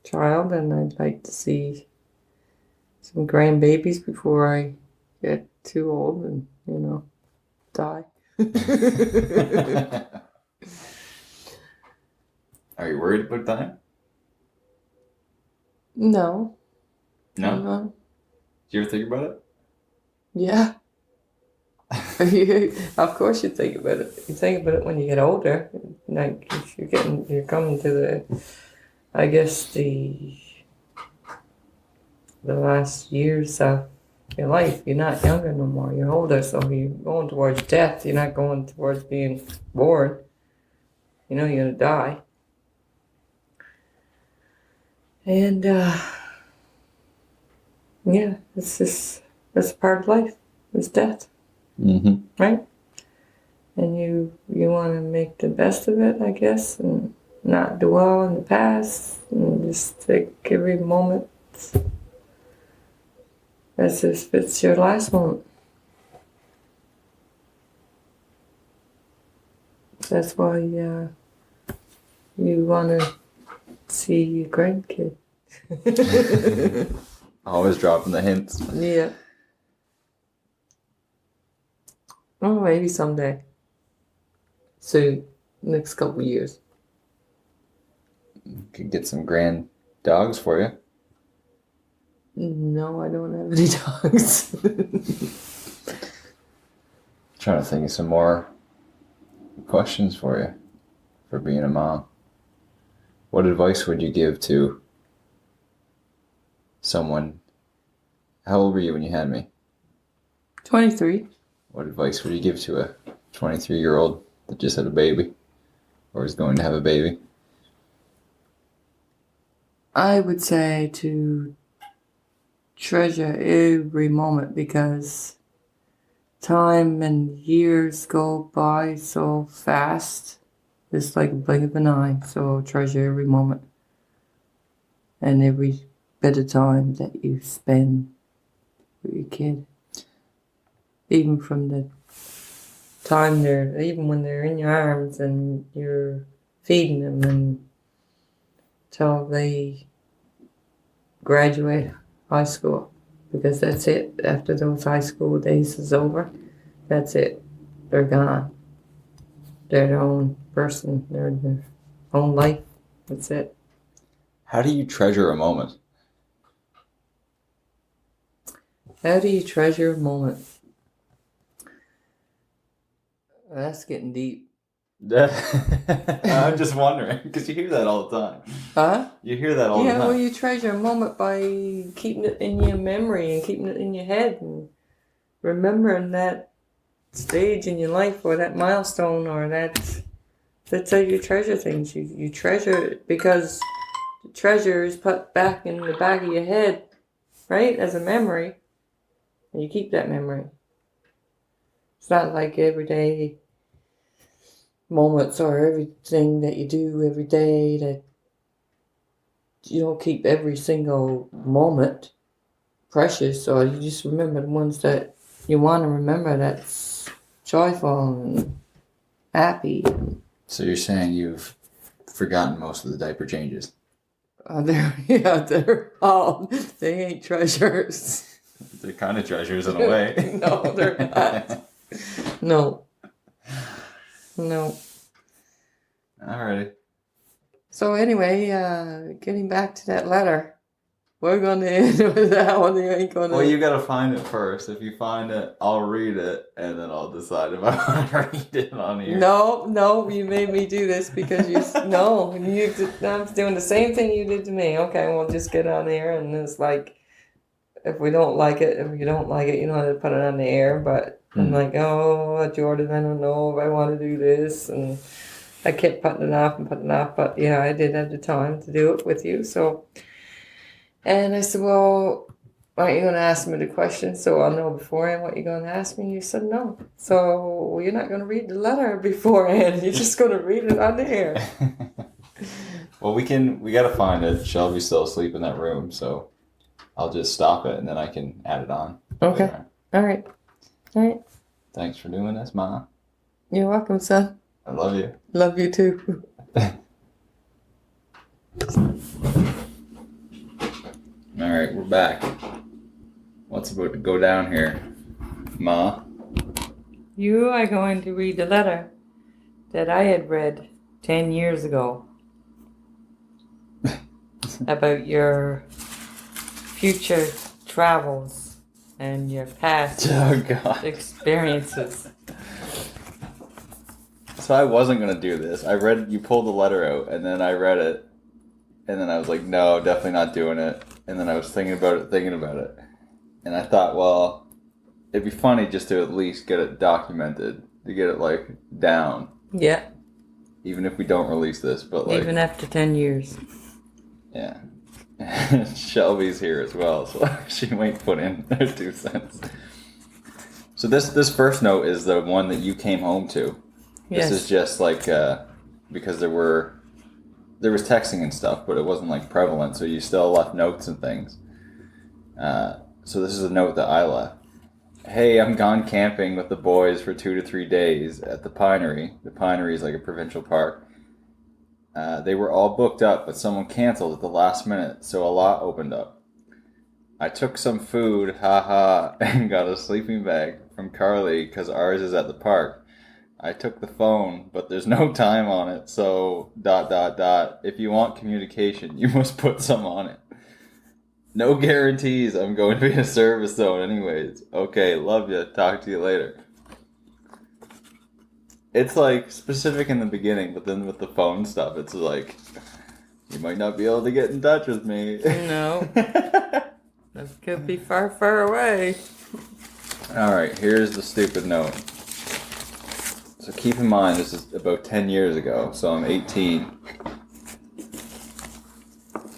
child, and I'd like to see some grandbabies before I get too old and, die. Are you worried about dying? No. No? I'm not. Do you ever think about it? Yeah. Of course you think about it. You think about it when you get older. Like if you're coming to I guess the last years of your life. You're not younger no more. You're older, so you're going towards death. You're not going towards being born. You know you're gonna die. And yeah, that's part of life. It's death. Mm-hmm. Right? And you want to make the best of it, I guess, and not dwell in the past, and just take every moment as if it's your last moment. That's why you want to see your grandkid. Always dropping the hints. Yeah. Oh, maybe someday. Soon. Next couple of years. Could get some grand dogs for you. No, I don't have any dogs. Trying to think of some more questions for you for being a mom. What advice would you give to someone? How old were you when you had me? 23. What advice would you give to a 23-year-old that just had a baby or is going to have a baby? I would say to treasure every moment because time and years go by so fast. It's like a blink of an eye. So treasure every moment and every bit of time that you spend with your kid. Even from the time even when they're in your arms and you're feeding them until they graduate high school. Because that's it. After those high school days is over, that's it. They're gone. They're their own person. They're their own life. That's it. How do you treasure a moment? How do you treasure a moment? That's getting deep. I'm just wondering, because you hear that all the time. Huh? You hear that all the time. Yeah, well, you treasure a moment by keeping it in your memory and keeping it in your head and remembering that stage in your life or that milestone or that's how you treasure things. You treasure it because the treasure is put back in the back of your head, right, as a memory. And you keep that memory. It's not like everyday moments or everything that you do every day that you don't keep every single moment precious, or you just remember the ones that you want to remember that's joyful and happy. So you're saying you've forgotten most of the diaper changes? They're all, they ain't treasures. They're kind of treasures in a way. No, they're not. No. Alrighty. So anyway, getting back to that letter, we're going to end with that one. You ain't going to... Well, you gotta find it first. If you find it, I'll read it, and then I'll decide if I want to read it on here. No, you made me do this because I'm doing the same thing you did to me. Okay, we'll just get on there, and it's like, if you don't like it, you don't have to put it on the air, but I'm like, oh, Jordan, I don't know if I want to do this, and I kept putting it off, but yeah, I did have the time to do it with you, so, and I said, well, aren't you going to ask me the question so I'll know beforehand what you're going to ask me? You said no, so you're not going to read the letter beforehand, you're just going to read it on the air. Well, we gotta find it. Shelby's still asleep in that room, so I'll just stop it, and then I can add it on. Okay. All right. Thanks for doing this, Ma. You're welcome, son. I love you. Love you too. Alright, we're back. What's about to go down here, Ma? You are going to read the letter that I had read 10 years ago about your future travels and your past experiences. So I wasn't going to do this. You pulled the letter out, and then I read it, and then I was like, no, definitely not doing it. And then I was thinking about it. And I thought, well, it'd be funny just to at least get it documented, to get it, like, down. Yeah. Even if we don't release this, but, like... Even after 10 years. Yeah. Shelby's here as well, so she might put in her 2 cents. So this first note is the one that you came home to. Yes. This is just like because there was texting and stuff, but it wasn't like prevalent, so you still left notes and things. So this is a note that I left. Hey, I'm gone camping with the boys for 2 to 3 days at the Pinery. The Pinery is like a provincial park. They were all booked up, but someone canceled at the last minute, so a lot opened up. I took some food, and got a sleeping bag from Carly because ours is at the park. I took the phone, but there's no time on it, so ... If you want communication, you must put some on it. No guarantees I'm going to be in a service zone anyways. Okay, love ya. Talk to you later. It's like specific in the beginning, but then with the phone stuff, it's like, you might not be able to get in touch with me. No. That could be far, far away. Alright, here's the stupid note. So keep in mind, this is about 10 years ago, so I'm 18.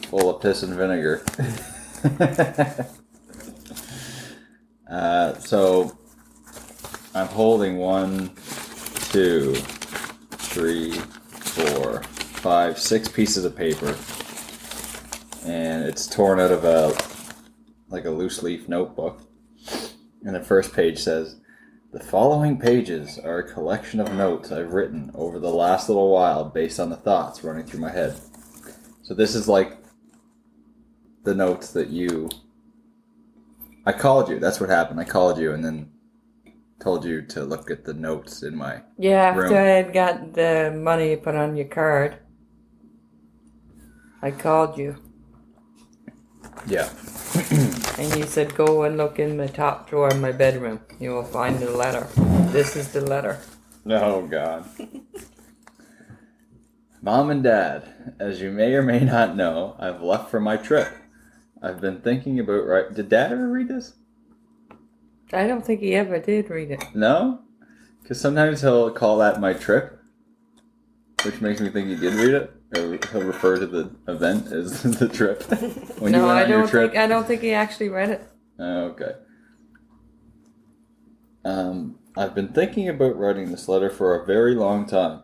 Full of piss and vinegar. So I'm holding 1, 2, 3, 4, 5, 6 pieces of paper. and it's torn out of a loose leaf notebook. And the first page says, "The following pages are a collection of notes I've written over the last little while based on the thoughts running through my head." So this is like the notes that I called you. That's what happened. I called you and then told you to look at the notes in my Yeah, room. after I had got the money put on your card, I called you. Yeah. And you said, go and look in the top drawer of my bedroom. You will find the letter. This is the letter. Oh, God. Mom and Dad, as you may or may not know, I've left for my trip. I've been thinking about... Did Dad ever read this? I don't think he ever did read it. No? Because sometimes he'll call that my trip, which makes me think he did read it. Or he'll refer to the event as the trip. When you No, went I on your don't trip. think. I don't think he actually read it. Oh, okay. I've been thinking about writing this letter for a very long time.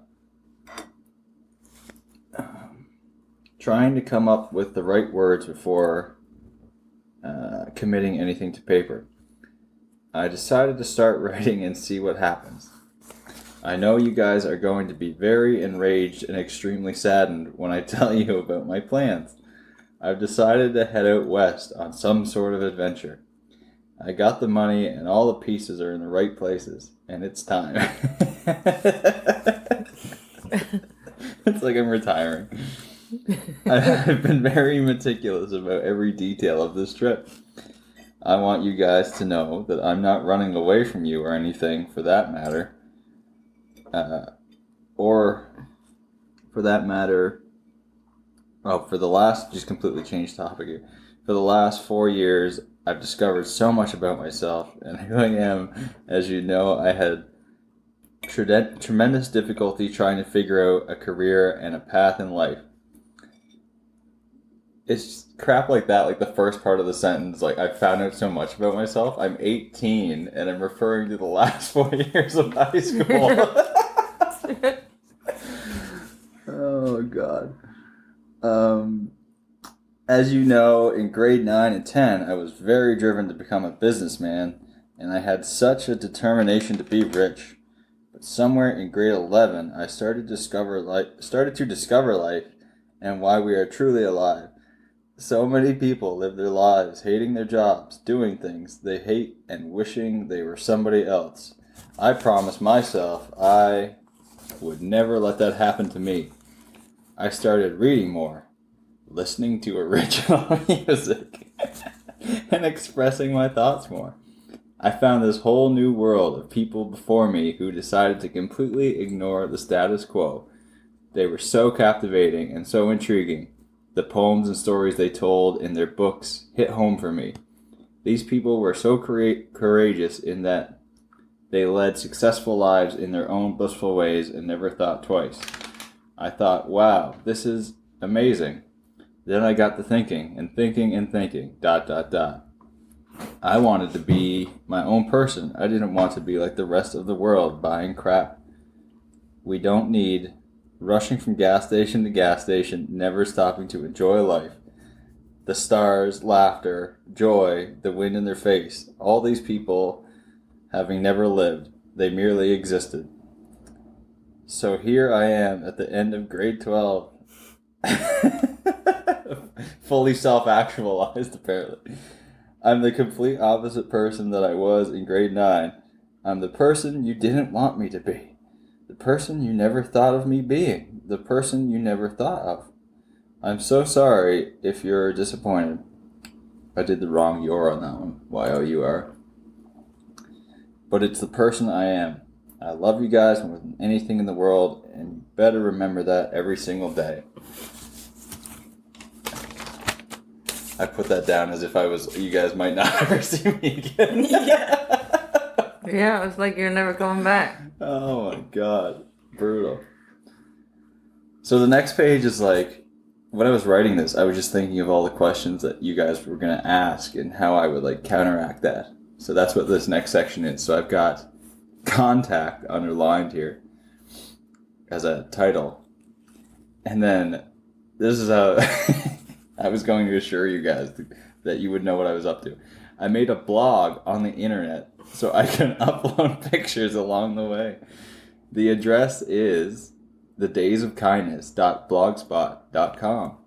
Trying to come up with the right words before committing anything to paper. I decided to start writing and see what happens. I know you guys are going to be very enraged and extremely saddened when I tell you about my plans. I've decided to head out west on some sort of adventure. I got the money and all the pieces are in the right places, and it's time. It's like I'm retiring. I've been very meticulous about every detail of this trip. I want you guys to know that I'm not running away from you or anything for that matter. Just completely changed topic here. For the last 4 years, I've discovered so much about myself and who I am. As you know, I had tremendous difficulty trying to figure out a career and a path in life. It's crap like that, like the first part of the sentence, like I found out so much about myself. I'm 18 and I'm referring to the last 4 years of high school. Oh, God. As you know, in grade 9 and 10, I was very driven to become a businessman, and I had such a determination to be rich. But somewhere in grade 11, I started to discover life and why we are truly alive. So many people live their lives hating their jobs, doing things they hate, and wishing they were somebody else. I promised myself I would never let that happen to me. I started reading more, listening to original music, and expressing my thoughts more. I found this whole new world of people before me who decided to completely ignore the status quo. They were so captivating and so intriguing. The poems and stories they told in their books hit home for me. These people were so courageous in that they led successful lives in their own blissful ways and never thought twice. I thought, wow, this is amazing. Then I got to thinking. I wanted to be my own person. I didn't want to be like the rest of the world buying crap we don't need, rushing from gas station to gas station, never stopping to enjoy life. The stars, laughter, joy, the wind in their face. All these people having never lived, they merely existed. So here I am at the end of grade 12. Fully self-actualized, apparently. I'm the complete opposite person that I was in grade 9. I'm the person you didn't want me to be. The person you never thought of me being. The person you never thought of. I'm so sorry if you're disappointed. I did the wrong "your" on that one. Y-O-U-R. But it's the person I am. I love you guys more than anything in the world, and you better remember that every single day. I put that down as if you guys might not ever see me again. Yeah, it's like you're never coming back. Oh my God. Brutal. So the next page is like, when I was writing this, I was just thinking of all the questions that you guys were going to ask and how I would like counteract that. So that's what this next section is. So I've got contact underlined here as a title. And then this is how I was going to assure you guys that you would know what I was up to. I made a blog on the internet so I can upload pictures along the way. The address is thedaysofkindness.blogspot.com.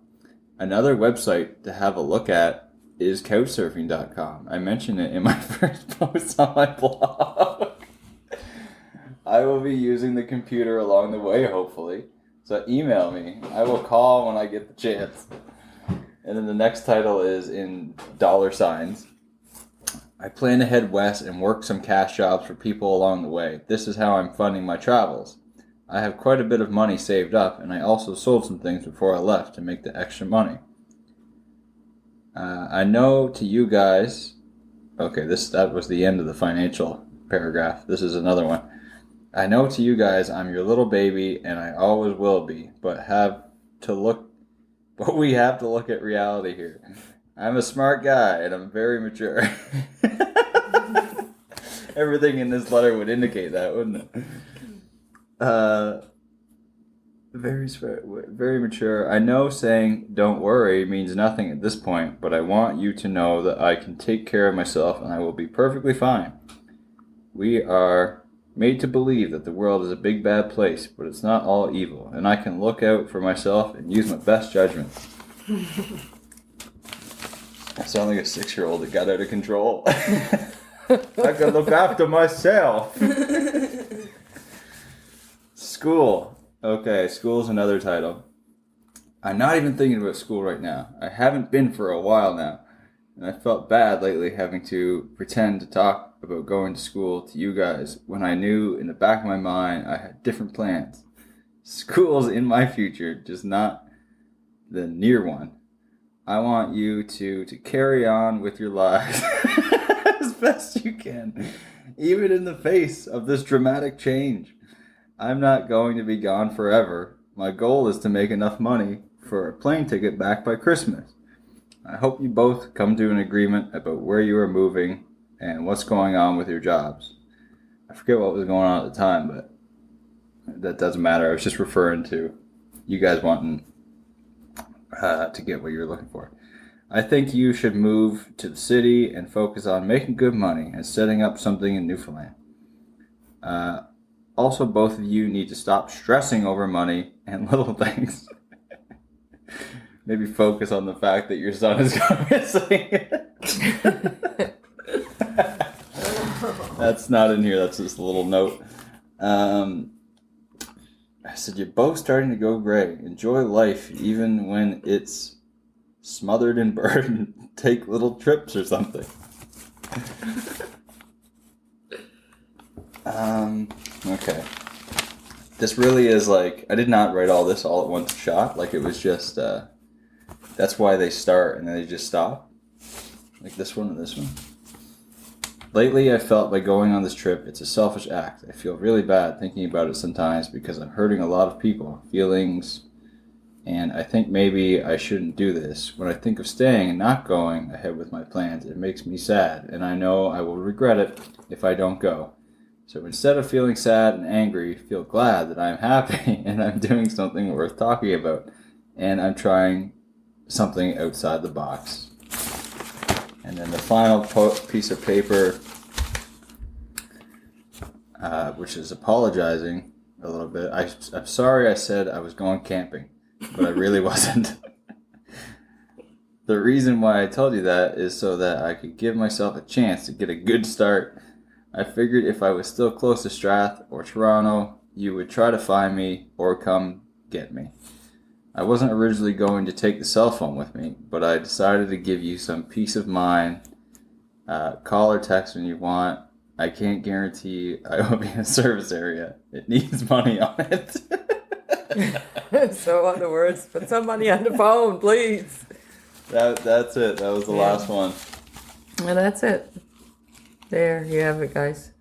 Another website to have a look at is couchsurfing.com. I mentioned it in my first post on my blog. I will be using the computer along the way, hopefully. So email me. I will call when I get the chance. And then the next title is in $signs. I plan to head west and work some cash jobs for people along the way. This is how I'm funding my travels. I have quite a bit of money saved up, and I also sold some things before I left to make the extra money. I know to you guys... Okay, that was the end of the financial paragraph. This is another one. I know to you guys I'm your little baby, and I always will be, but we have to look at reality here. I'm a smart guy, and I'm very mature. Everything in this letter would indicate that, wouldn't it? Very mature. I know saying don't worry means nothing at this point, but I want you to know that I can take care of myself and I will be perfectly fine. We are made to believe that the world is a big bad place, but it's not all evil, and I can look out for myself and use my best judgment. I sound like a 6-year-old that got out of control. I can look after myself. School. Okay, school's another title. I'm not even thinking about school right now. I haven't been for a while now. And I felt bad lately having to pretend to talk about going to school to you guys when I knew in the back of my mind I had different plans. School's in my future, just not the near one. I want you to carry on with your lives as best you can, even in the face of this dramatic change. I'm not going to be gone forever. My goal is to make enough money for a plane ticket back by Christmas. I hope you both come to an agreement about where you are moving and what's going on with your jobs. I forget what was going on at the time, but that doesn't matter. I was just referring to you guys wanting to get what you're looking for. I think you should move to the city and focus on making good money and setting up something in Newfoundland. Also, both of you need to stop stressing over money and little things. Maybe focus on the fact that your son is going missing. That's not in here. That's just a little note. I said, you're both starting to go gray. Enjoy life even when it's smothered in burden. Take little trips or something. Okay. This really is like, I did not write all this all at one shot. Like it was just, that's why they start and then they just stop. Like this one and this one. Lately, I felt by going on this trip, it's a selfish act. I feel really bad thinking about it sometimes because I'm hurting a lot of people, feelings, and I think maybe I shouldn't do this. When I think of staying and not going ahead with my plans, it makes me sad, and I know I will regret it if I don't go. So instead of feeling sad and angry, feel glad that I'm happy and I'm doing something worth talking about, and I'm trying something outside the box. And then the final piece of paper, which is apologizing a little bit. I'm sorry I said I was going camping, but I really wasn't. The reason why I told you that is so that I could give myself a chance to get a good start. I figured if I was still close to Strath or Toronto, you would try to find me or come get me. I wasn't originally going to take the cell phone with me, but I decided to give you some peace of mind. Call or text when you want. I can't guarantee I will be in a service area. It needs money on it. So, in other words, put some money on the phone, please. That's it. That was the last one. And that's it. There, you have it, guys.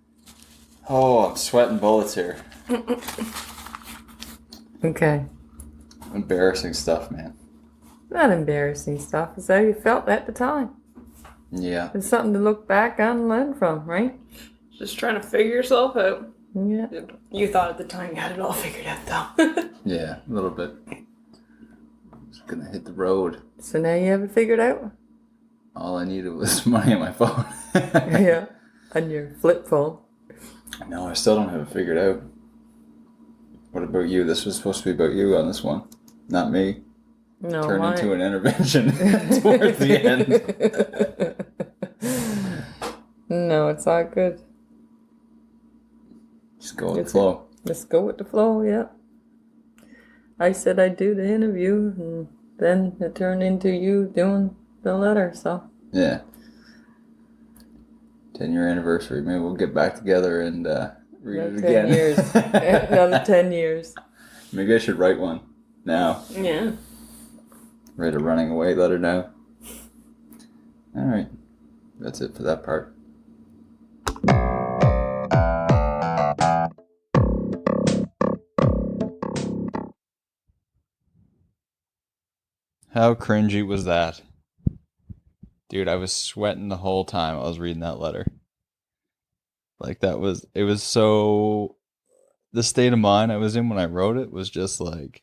Oh, I'm sweating bullets here. Okay. Embarrassing stuff, man. Not embarrassing stuff. It's how you felt at the time. Yeah. It's something to look back on and learn from, right? Just trying to figure yourself out. Yeah. You thought at the time you had it all figured out, though. Yeah, a little bit. was gonna hit the road. So now you have it figured out? All I needed was money on my phone. Yeah. On your flip phone. No, I still don't have it figured out. What about you? This was supposed to be about you on this one, not me. No, Turned into an intervention towards the end. No, it's all good. Just go with the flow. Let's go with the flow, yeah. I said I'd do the interview, and then it turned into you doing the letter, so. Yeah. 10-year anniversary. Maybe we'll get back together and read it again. 10 years. Another 10 years. Maybe I should write one now. Yeah. Write a running away letter now. All right. That's it for that part. How cringy was that? Dude, I was sweating the whole time I was reading that letter. Like, it was so, the state of mind I was in when I wrote it was just like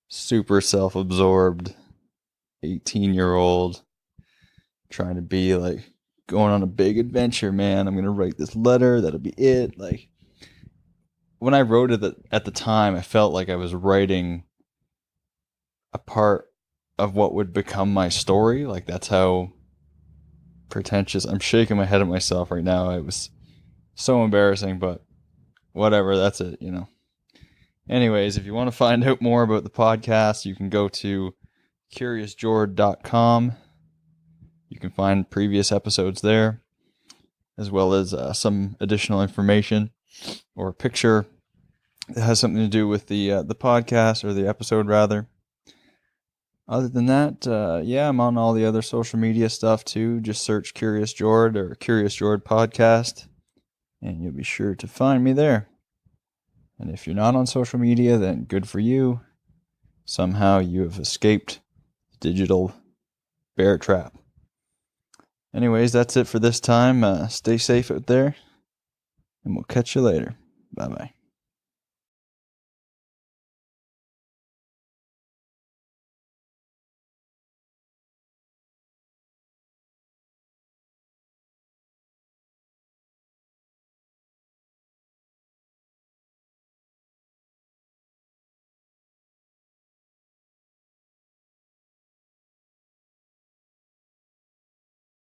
super self-absorbed 18-year-old trying to be like going on a big adventure, man. I'm going to write this letter. That'll be it. Like, when I wrote it at the time, I felt like I was writing a part of what would become my story. Like, that's how pretentious. I'm shaking my head at myself right now. It was so embarrassing, but whatever. That's it, you know. Anyways, if you want to find out more about the podcast, you can go to curiousjord.com. You can find previous episodes there, as well as some additional information or a picture that has something to do with the podcast, or the episode rather. Other than that, yeah, I'm on all the other social media stuff too. Just search Curious Jord or Curious Jord Podcast, and you'll be sure to find me there. And if you're not on social media, then good for you. Somehow you have escaped the digital bear trap. Anyways, that's it for this time. Stay safe out there, and we'll catch you later. Bye-bye.